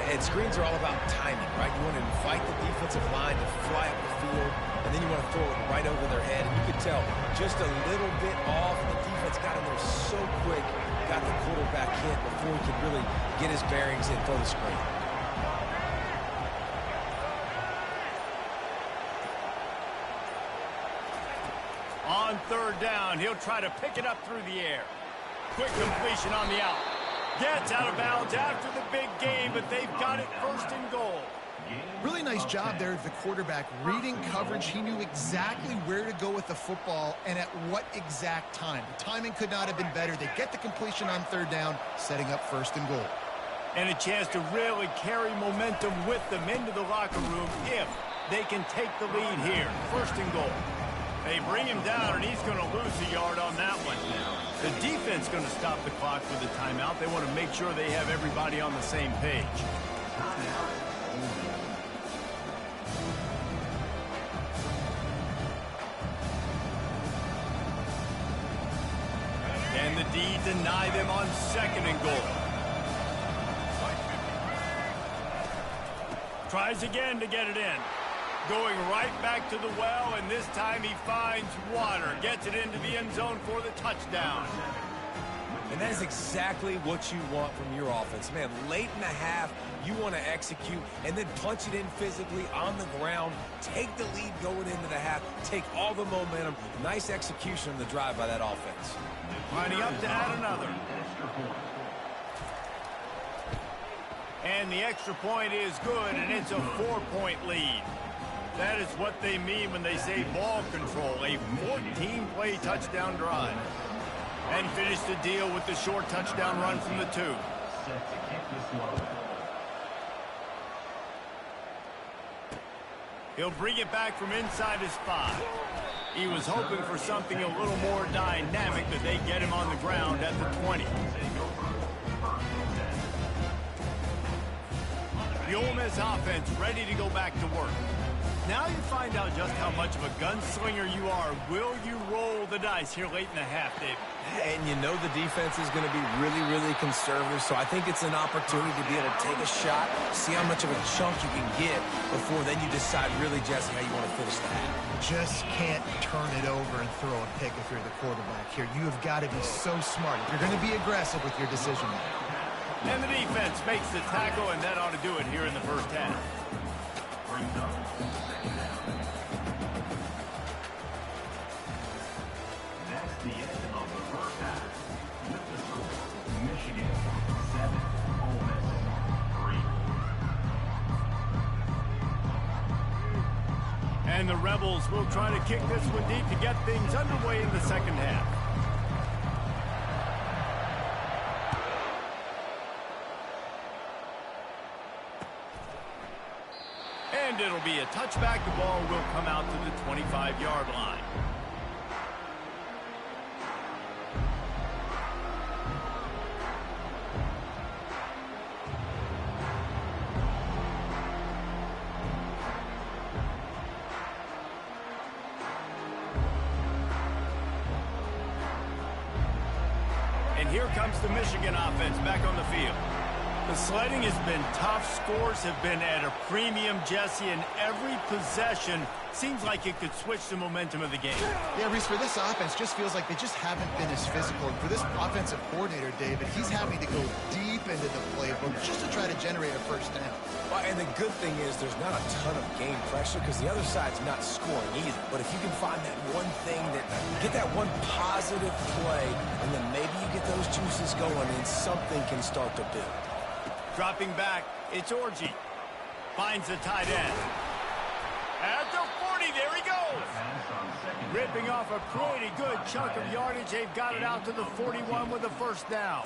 And screens are all about timing, right? You want to invite the defensive line to fly up the field, and then you want to throw it right over their head. And you can tell just a little bit off. The defense got in there so quick, got the quarterback hit before he could really get his bearings and throw the screen. On 3rd down, he'll try to pick it up through the air. Quick completion on the out. Gets out of bounds after the big game, but they've got it 1st and goal. Really nice job there of the quarterback. Reading coverage, he knew exactly where to go with the football and at what exact time. The timing could not have been better. They get the completion on 3rd down, setting up 1st and goal. And a chance to really carry momentum with them into the locker room if they can take the lead here. 1st and goal. They bring him down, and he's going to lose a yard on that one. The defense going to stop the clock with a timeout. They want to make sure they have everybody on the same page. And the D deny them on 2nd and goal. Tries again to get it in. Going right back to the well, and this time he finds water. Gets it into the end zone for the touchdown. And that is exactly what you want from your offense. Man, late in the half, you want to execute and then punch it in physically on the ground. Take the lead going into the half. Take all the momentum. Nice execution on the drive by that offense. Lining up to add another. And the extra point is good, and it's a 4-point lead. That is what they mean when they say ball control, a 14-play touchdown drive. And finish the deal with the short touchdown run from the 2. He'll bring it back from inside his 5. He was hoping for something a little more dynamic, but they get him on the ground at the 20. The Ole Miss offense ready to go back to work. Now you find out just how much of a gunslinger you are. Will you roll the dice here late in the half, Dave? And you know the defense is going to be really, really conservative, so I think it's an opportunity to be able to take a shot, see how much of a chunk you can get before then you decide really, Jesse, how you want to finish the half. Just can't turn it over and throw a pick if you're the quarterback here. You have got to be so smart. If you're going to be aggressive with your decision making. And the defense makes the tackle, and that ought to do it here in the first half. That's the end of the first half. With the score, Michigan 7, Ole Miss 3. And the Rebels will try to kick this one deep to get things underway in the second half. And it'll be a touchback. The ball will come out to the 25-yard line. And here comes the Michigan offense back on the field. The sledding has been tough. Scores have been at a premium, Jesse, and every possession seems like it could switch the momentum of the game. Yeah, Reese, for this offense, just feels like they just haven't been as physical. And for this offensive coordinator, David, he's having to go deep into the playbook just to try to generate a first down. Well, and the good thing is there's not a ton of game pressure because the other side's not scoring either. But if you can find that one thing, get that one positive play, and then maybe you get those juices going and something can start to build. Dropping back, it's Orji. Finds the tight end. At the 40, there he goes. Ripping off a pretty good chunk of yardage. They've got it out to the 41 with a first down.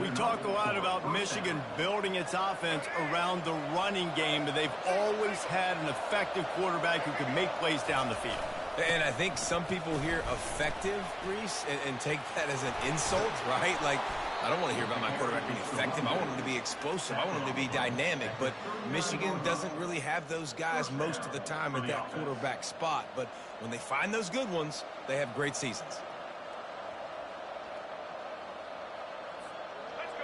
We talk a lot about Michigan building its offense around the running game, but they've always had an effective quarterback who can make plays down the field. And I think some people hear effective, Reese, and take that as an insult, right? Like, I don't want to hear about my quarterback being effective. I want him to be explosive. I want him to be dynamic. But Michigan doesn't really have those guys most of the time at that quarterback spot. But when they find those good ones, they have great seasons.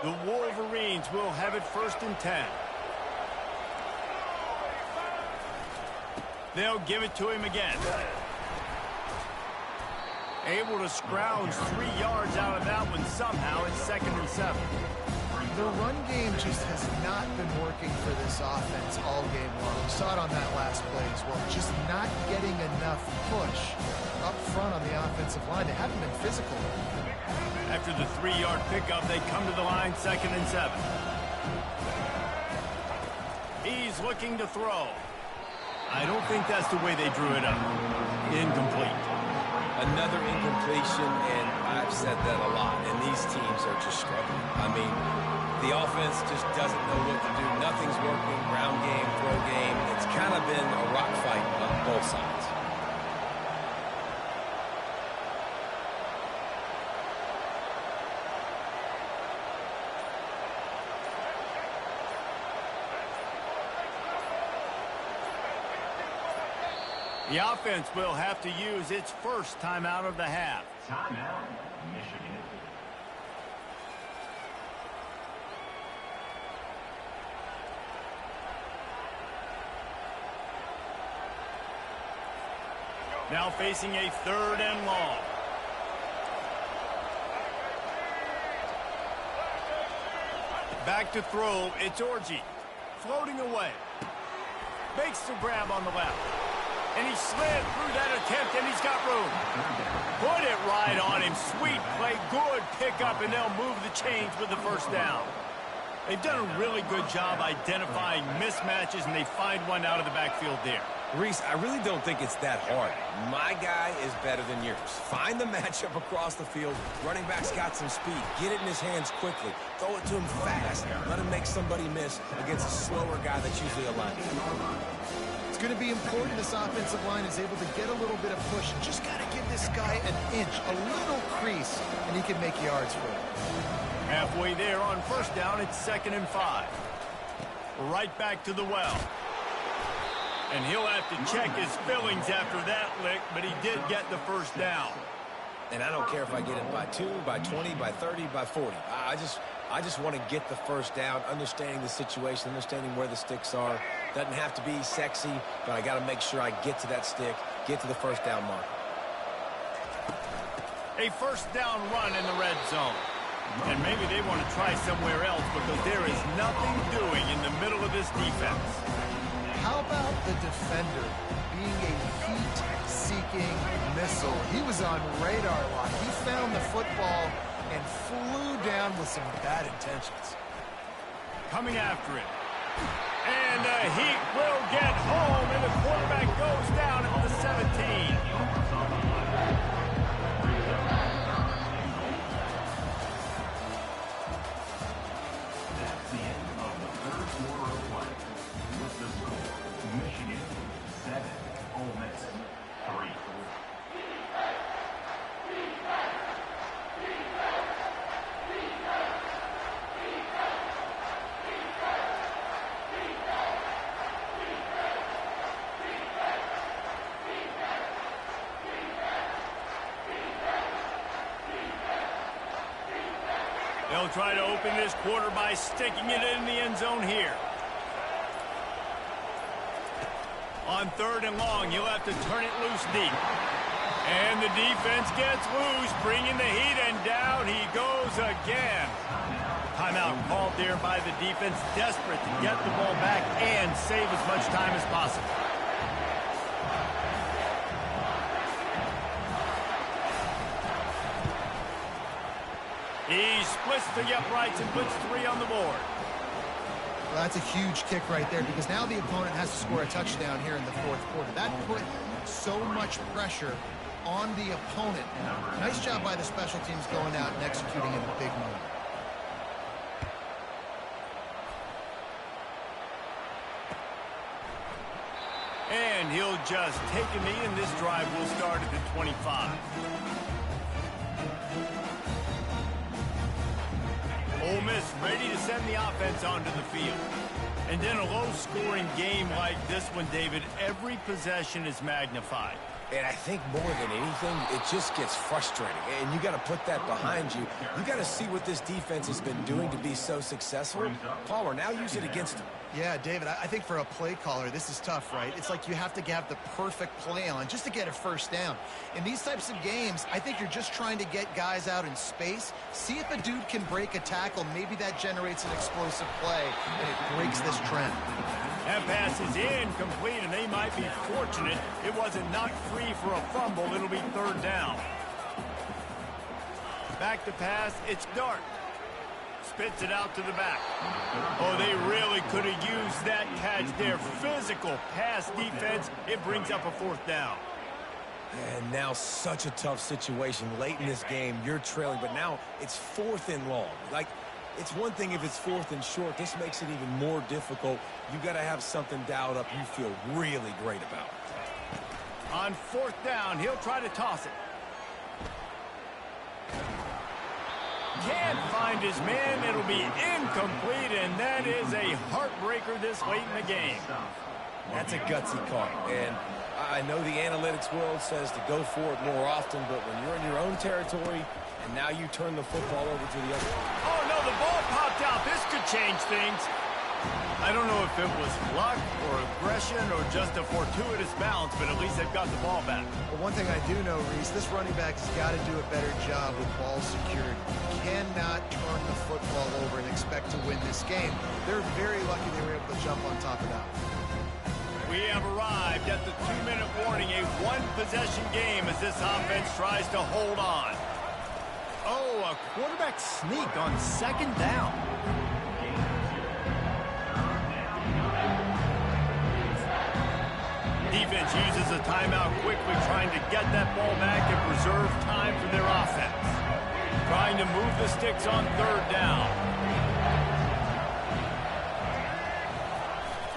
The Wolverines will have it 1st and 10. They'll give it to him again. Able to scrounge 3 yards out of that one somehow. It's 2nd and 7. The run game just has not been working for this offense all game long. We saw it on that last play as well. Just not getting enough push up front on the offensive line. They haven't been physical. After the 3-yard pickup, they come to the line, 2nd and 7. He's looking to throw. I don't think that's the way they drew it up. Incomplete. Another incompletion, and I've said that a lot, and these teams are just struggling. I mean, the offense just doesn't know what to do. Nothing's working. Ground game, throw game. It's kind of been a rock fight on both sides. The offense will have to use its first timeout of the half. Timeout, Michigan. Now facing a 3rd and long. Back to throw, it's Orji. Floating away. Makes the grab on the left. And he slid through that attempt, and he's got room. Put it right on him. Sweet play, good pickup, and they'll move the chains with the first down. They've done a really good job identifying mismatches, and they find one out of the backfield there. Reese, I really don't think it's that hard. My guy is better than yours. Find the matchup across the field. Running back's got some speed. Get it in his hands quickly. Throw it to him fast. Let him make somebody miss against a slower guy that's usually a linebacker. It's going to be important this offensive line is able to get a little bit of push. Just got to give this guy an inch, a little crease, and he can make yards for it. Halfway there on first down, it's 2nd and 5. Right back to the well. And he'll have to check his fillings after that lick, but he did get the first down. And I don't care if I get it by 2, by 20, by 30, by 40. I just want to get the first down, understanding the situation, understanding where the sticks are. Doesn't have to be sexy, but I got to make sure I get to that stick, get to the first down mark. A first down run in the red zone. And maybe they want to try somewhere else because there is nothing doing in the middle of this defense. How about the defender being a heat-seeking missile? He was on radar lock. He found the football and flew down with some bad intentions. Coming after it. And the Heat will get home, and the quarterback goes down at the 17. That's the end of the 3rd quarter of play. With the score, Michigan They'll try to open this quarter by sticking it in the end zone here. On 3rd and long, you'll have to turn it loose deep. And the defense gets loose, bringing the heat, and down he goes again. Timeout called there by the defense, desperate to get the ball back and save as much time as possible. He splits the uprights and puts 3 on the board. Well, that's a huge kick right there because now the opponent has to score a touchdown here in the 4th quarter. That put so much pressure on the opponent. Nice job by the special teams going out and executing in a big moment. And he'll just take a knee, and this drive will start at the 25. Ole Miss ready to send the offense onto the field. And in a low-scoring game like this one, David, every possession is magnified. And I think more than anything, it just gets frustrating. And you got to put that behind you. You got to see what this defense has been doing to be so successful. Palmer, now use it against them. Yeah, David, I think for a play caller, this is tough, right? It's like you have to have the perfect play on just to get a first down. In these types of games, I think you're just trying to get guys out in space, see if a dude can break a tackle. Maybe that generates an explosive play, and it breaks this trend. That pass is incomplete, and they might be fortunate it wasn't knocked free for a fumble. It'll be 3rd down. Back to pass, it's Dart. Spits it out to the back. Oh, they really could have used that catch there. Physical pass defense. It brings up a 4th down. And now such a tough situation late in this game. You're trailing, but now it's 4th and long. Like, it's one thing if it's 4th and short. This makes it even more difficult. You got to have something dialed up you feel really great about. On 4th down, he'll try to toss it. Can't find his man. It'll be incomplete, and that is a heartbreaker this late in the game. That's a gutsy call, and I know the analytics world says to go for it more often, but when you're in your own territory and now you turn the football over to the other. Oh, no, the ball popped out. This could change things. I don't know if it was luck or aggression or just a fortuitous bounce, but at least they've got the ball back. Well, one thing I do know, Reese, this running back has got to do a better job with ball security. You cannot turn the football over and expect to win this game. They're very lucky they were able to jump on top of that. We have arrived at the 2-minute warning, a 1-possession game as this offense tries to hold on. Oh, a quarterback sneak on 2nd down. Defense uses a timeout quickly, trying to get that ball back and preserve time for their offense. Trying to move the sticks on 3rd down.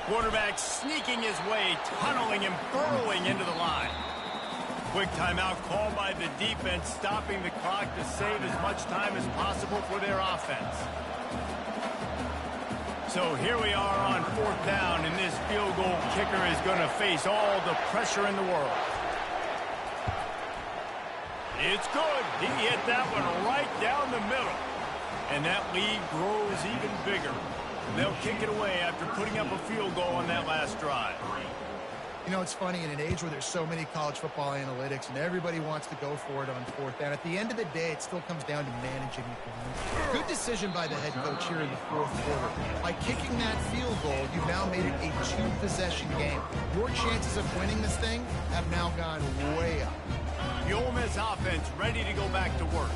Quarterback sneaking his way, tunneling and burrowing into the line. Quick timeout called by the defense, stopping the clock to save as much time as possible for their offense. So here we are on 4th down, and this field goal kicker is going to face all the pressure in the world. It's good. He hit that one right down the middle. And that lead grows even bigger. They'll kick it away after putting up a field goal on that last drive. You know, it's funny, in an age where there's so many college football analytics and everybody wants to go for it on 4th down, at the end of the day, it still comes down to managing the game. Good decision by the head coach here in the 4th quarter. By kicking that field goal, you've now made it a 2-possession game. Your chances of winning this thing have now gone way up. The Ole Miss offense ready to go back to work.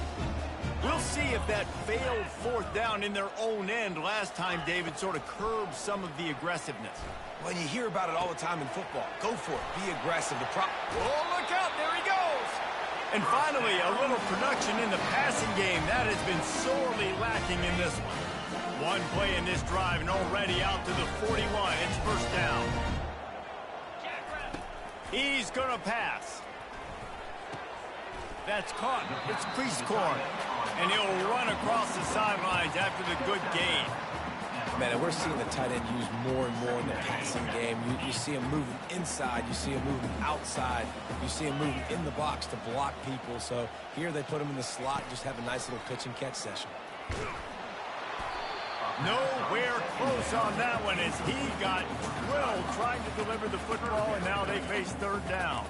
We'll see if that failed 4th down in their own end last time, David, sort of curbed some of the aggressiveness. Well, you hear about it all the time in football. Go for it. Be aggressive. Oh, look out. There he goes. And finally, a little production in the passing game. That has been sorely lacking in this one. One play in this drive and already out to the 41. It's 1st down. He's going to pass. That's caught. It's crease corn. And he'll run across the sidelines after the good gain. Man, and we're seeing the tight end used more and more in the passing game. You see him moving inside. You see him moving outside. You see him moving in the box to block people. So here they put him in the slot, just have a nice little pitch and catch session. Nowhere close on that one as he got drilled trying to deliver the football, and now they face third down.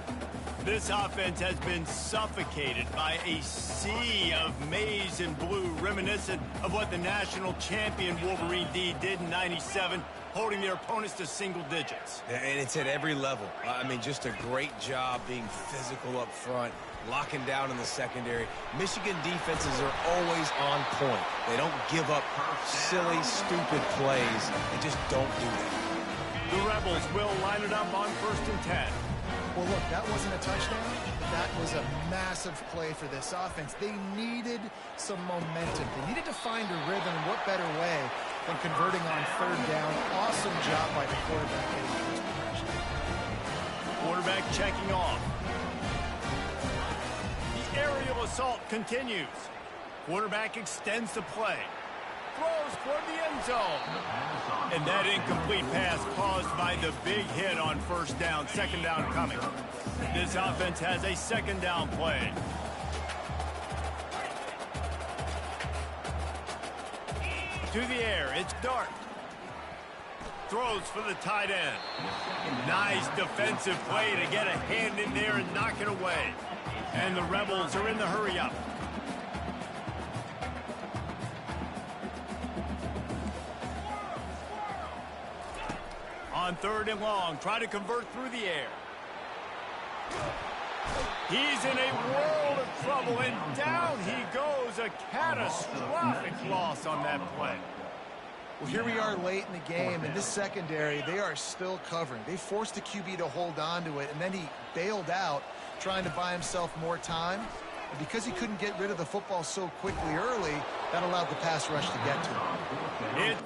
This offense has been suffocated by a sea of maize and blue, reminiscent of what the national champion Wolverine D did in '97, holding their opponents to single digits. And it's at every level. I mean, just a great job being physical up front, locking down in the secondary. Michigan defenses are always on point. They don't give up silly, stupid plays. They just don't do that. The Rebels will line it up on 1st and 10. Well, look, that wasn't a touchdown, but that was a massive play for this offense. They needed some momentum. They needed to find a rhythm, and what better way than converting on 3rd down. Awesome job by the quarterback getting first progression. Quarterback checking off. The aerial assault continues. Quarterback extends the play. Throws toward the end zone. And that incomplete pass caused by the big hit on 1st down. 2nd down coming. This offense has a 2nd down play. To the air, it's Dart. Throws for the tight end. Nice defensive play to get a hand in there and knock it away. And the Rebels are in the hurry-up. On 3rd and long, try to convert through the air. He's in a world of trouble, and down he goes. A catastrophic loss on that play. Well, here we are late in the game, and this secondary, they are still covering. They forced the QB to hold on to it, and then he bailed out, trying to buy himself more time. And because he couldn't get rid of the football so quickly early, that allowed the pass rush to get to him.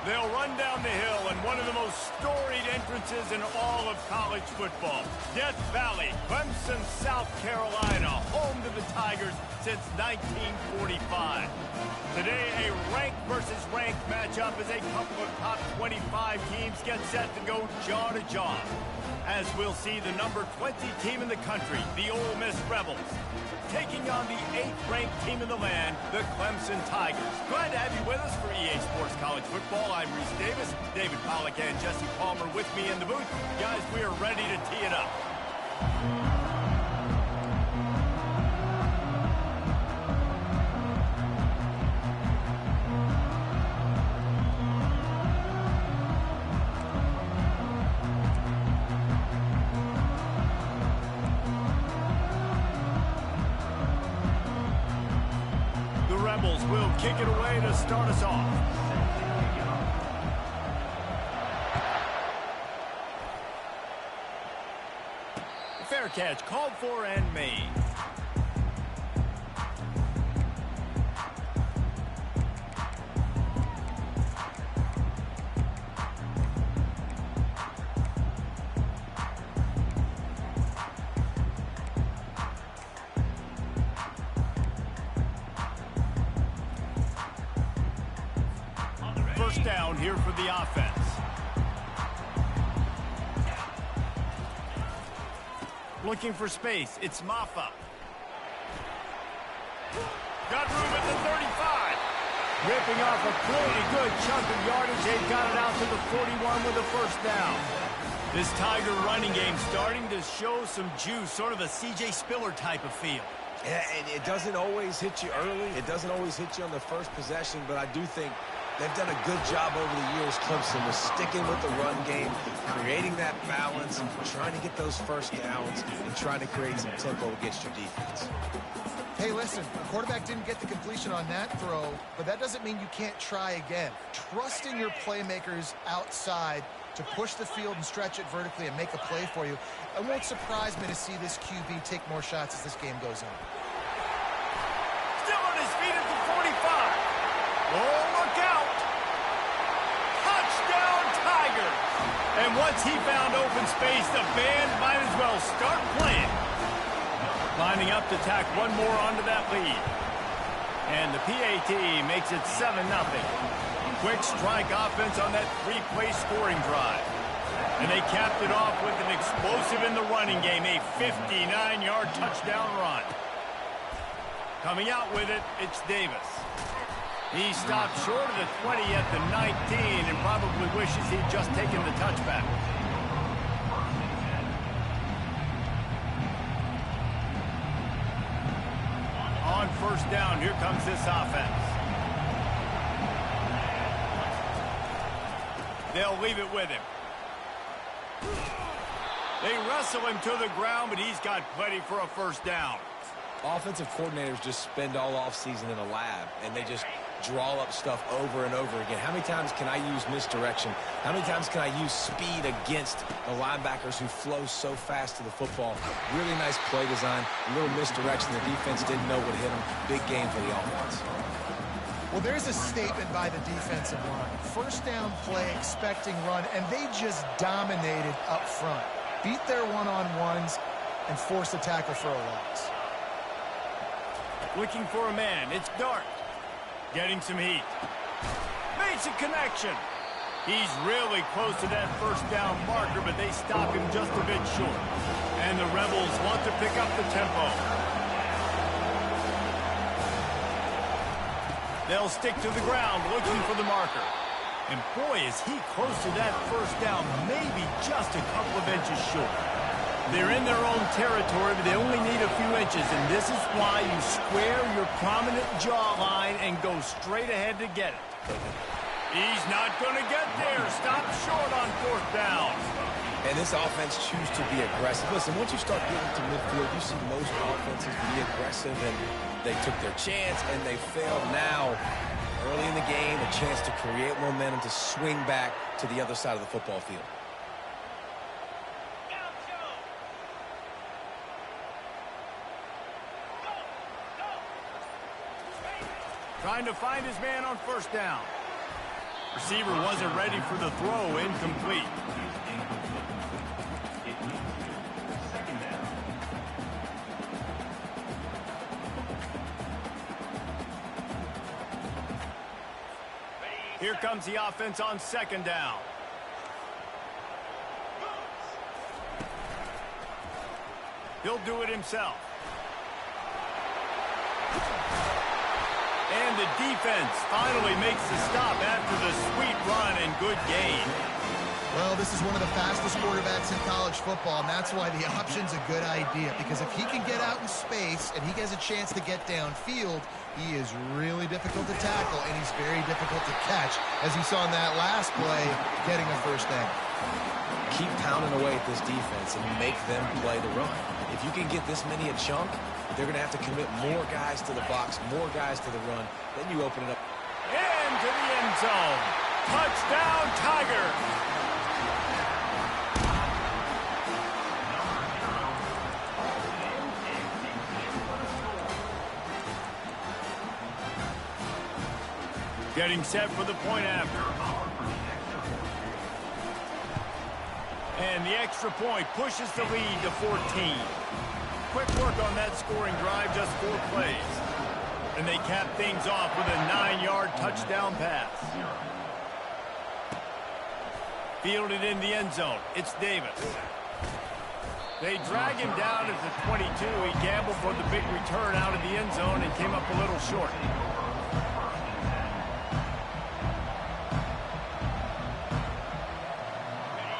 They'll run down the hill in one of the most storied entrances in all of college football. Death Valley, Clemson, South Carolina, home to the Tigers since 1945. Today, a ranked versus ranked matchup as a couple of top 25 teams get set to go jaw to jaw. As we'll see the number 20 team in the country, the Ole Miss Rebels, taking on the 8th ranked team in the land, the Clemson Tigers. Glad to have you with us for EA Sports College Football. I'm Reese Davis, David Pollack and Jesse Palmer with me in the booth. Guys, we are ready to tee it up. Will kick it away to start us off. Fair catch called for and made. First down here for the offense. Looking for space. It's Maffa. Got room at the 35. Ripping off a pretty good chunk of yardage. They've got it out to the 41 with a first down. This Tiger running game starting to show some juice, sort of a C.J. Spiller type of feel. Yeah, and it doesn't always hit you early. It doesn't always hit you on the first possession, but I do think they've done a good job over the years, Clemson, with sticking with the run game, creating that balance, trying to get those first downs, and trying to create some tempo against your defense. Hey, listen, the quarterback didn't get the completion on that throw, but that doesn't mean you can't try again. Trusting your playmakers outside to push the field and stretch it vertically and make a play for you. It won't surprise me to see this QB take more shots as this game goes on. Still on his feet at the 45. Oh, look out. Touchdown, Tigers. And once he found open space, the band might as well start playing. Lining up to tack one more onto that lead. And the PAT makes it 7-0. Quick strike offense on that three-play scoring drive. And they capped it off with an explosive in the running game, a 59-yard touchdown run. Coming out with it, it's Davis. He stopped short of the 20 at the 19 and probably wishes he'd just taken the touchback. On first down, here comes this offense. They'll leave it with him. They wrestle him to the ground, but he's got plenty for a first down. Offensive coordinators just spend all offseason in a lab, and they just draw up stuff over and over again. How many times can I use misdirection? How many times can I use speed against the linebackers who flow so fast to the football? Really nice play design, a little misdirection. The defense didn't know what hit them. Big game for the offense. Well, there's a statement by the defensive line. First down play, expecting run, and they just dominated up front. Beat their one-on-ones and forced a tackle for a loss. Looking for a man. It's Dart. Getting some heat. Makes a connection. He's really close to that first down marker, but they stop him just a bit short. And the Rebels want to pick up the tempo. They'll stick to the ground looking for the marker. And boy, is he close to that first down, maybe just a couple of inches short. They're in their own territory, but they only need a few inches, and this is why you square your prominent jawline and go straight ahead to get it. He's not going to get there. Stop short on fourth down. And this offense chooses to be aggressive. Listen, once you start getting to midfield, you see most offenses be aggressive, and they took their chance, and they failed. Now, early in the game, a chance to create momentum to swing back to the other side of the football field. Trying to find his man on first down. Receiver wasn't ready for the throw. Incomplete. Second down. Here comes the offense on second down. He'll do it himself. And the defense finally makes the stop after the sweet run and good gain. Well, this is one of the fastest quarterbacks in college football, and that's why the option's a good idea. Because if he can get out in space and he has a chance to get downfield, he is really difficult to tackle, and he's very difficult to catch, as you saw in that last play, getting a first down. Keep pounding away at this defense and make them play the run. If you can get this many a chunk, they're going to have to commit more guys to the box, more guys to the run. Then you open it up. Into the end zone. Touchdown, Tiger. Getting set for the point after. And the extra point pushes the lead to 14. Quick work on that scoring drive, just 4 plays. And they cap things off with a 9-yard touchdown pass. Fielded in the end zone. It's Davis. They drag him down at the 22. He gambled for the big return out of the end zone and came up a little short.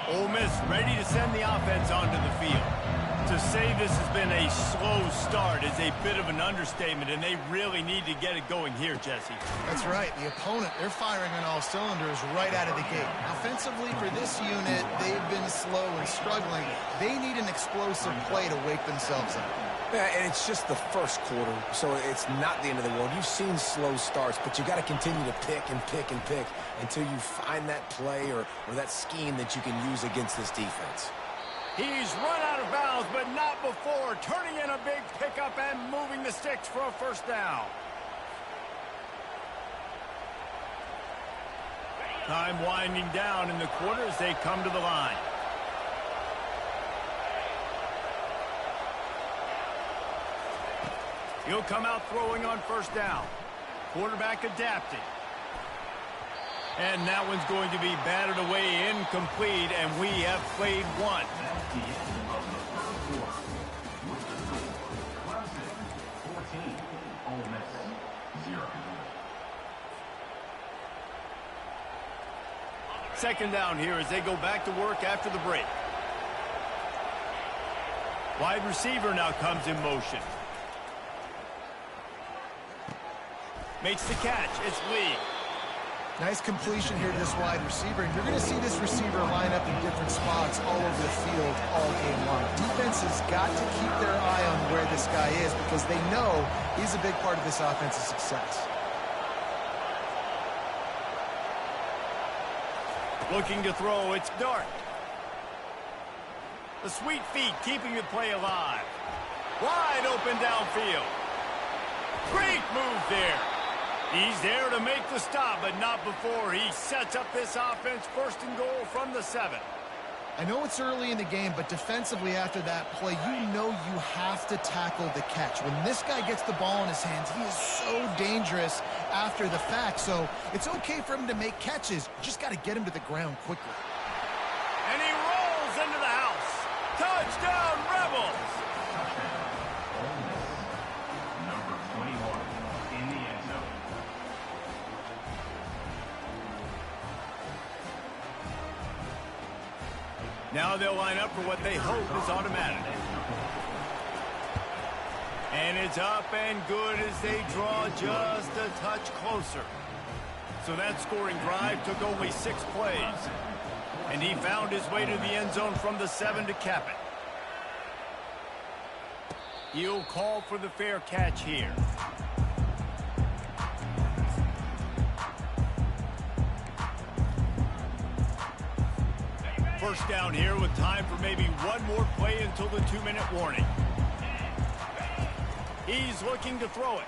Ole Miss ready to send the offense onto the field. To say this has been a slow start is a bit of an understatement, and they really need to get it going here, Jesse. That's right. The opponent, they're firing on all cylinders right out of the gate. Offensively, for this unit, they've been slow and struggling. They need an explosive play to wake themselves up. Yeah, and it's just the first quarter, so it's not the end of the world. You've seen slow starts, but you got to continue to pick and pick and pick until you find that play or that scheme that you can use against this defense. He's run out of bounds, but not before. Turning in a big pickup and moving the sticks for a first down. Time winding down in the quarter as they come to the line. He'll come out throwing on first down. Quarterback adapting. And that one's going to be batted away incomplete, and we have played one. That's the end of the first quarter. With the score, Clemson 14, Ole Miss 0. Second down here as they go back to work after the break. Wide receiver now comes in motion. Makes the catch. It's Lee. Nice completion here to this wide receiver. And you're going to see this receiver line up in different spots all over the field all game long. Defense has got to keep their eye on where this guy is because they know he's a big part of this offensive success. Looking to throw. It's Dart. The sweet feet keeping the play alive. Wide open downfield. Great move there. He's there to make the stop, but not before he sets up this offense first and goal from the 7. I know it's early in the game, but defensively after that play, you know you have to tackle the catch. When this guy gets the ball in his hands, he is so dangerous after the fact. So it's okay for him to make catches. You just got to get him to the ground quickly. And he rolls into the house. Touchdown, Rebels! Ole Miss, number 21, in the end zone. Now they'll line up for what they hope is automatic. And it's up and good as they draw just a touch closer. So that scoring drive took only 6 plays. And he found his way to the end zone from the 7 to cap it. He'll call for the fair catch here. First down here with time for maybe one more play until the 2-minute warning. He's looking to throw it.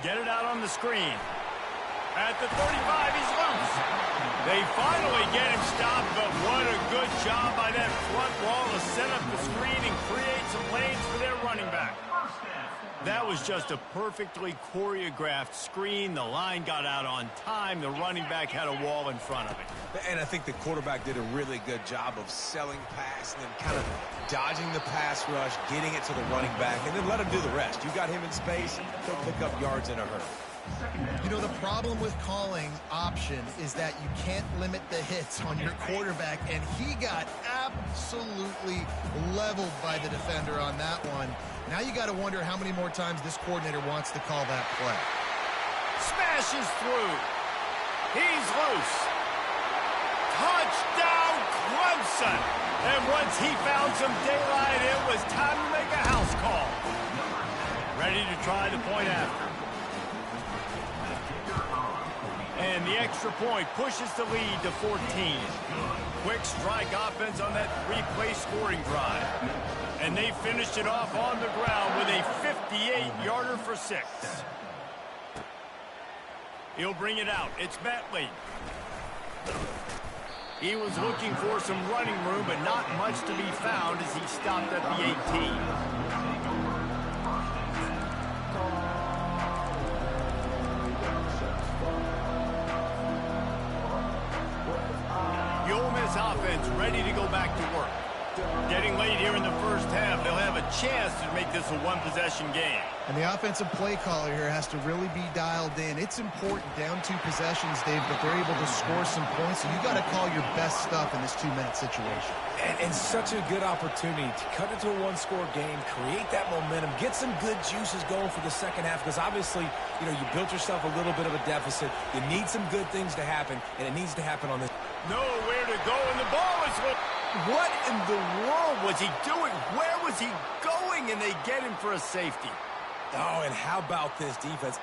Get it out on the screen. At the 35, he's loose. They finally get him stopped, but what a good job by that front wall to set up the screen and create some lanes for their running back. That was just a perfectly choreographed screen. The line got out on time. The running back had a wall in front of it. And I think the quarterback did a really good job of selling pass and then kind of dodging the pass rush, getting it to the running back, and then let him do the rest. You got him in space, he'll pick up yards in a hurry. You know, the problem with calling option is that you can't limit the hits on your quarterback, and he got absolutely leveled by the defender on that one. Now you got to wonder how many more times this coordinator wants to call that play. Smashes through. He's loose. Touchdown, Clemson. And once he found some daylight, it was time to make a house call. Ready to try the point after. And the extra point pushes the lead to 14. Quick strike offense on that three-play scoring drive. And they finished it off on the ground with a 58-yarder for 6. He'll bring it out. It's Bentley. He was looking for some running room, but not much to be found as he stopped at the 18. The Ole Miss offense ready to go back to work. Getting late here in the first half, they'll have a chance to make this a one-possession game. And the offensive play caller here has to really be dialed in. It's important, down 2 possessions, Dave, but they're able to score some points, so you got to call your best stuff in this 2-minute situation. And such a good opportunity to cut into a one-score game, create that momentum, get some good juices going for the second half, because obviously, you know, you built yourself a little bit of a deficit. You need some good things to happen, and it needs to happen on this. Nowhere to go, and the ball is... What in the world was he doing? Where was he going? And they get him for a safety. Oh, and how about this defense?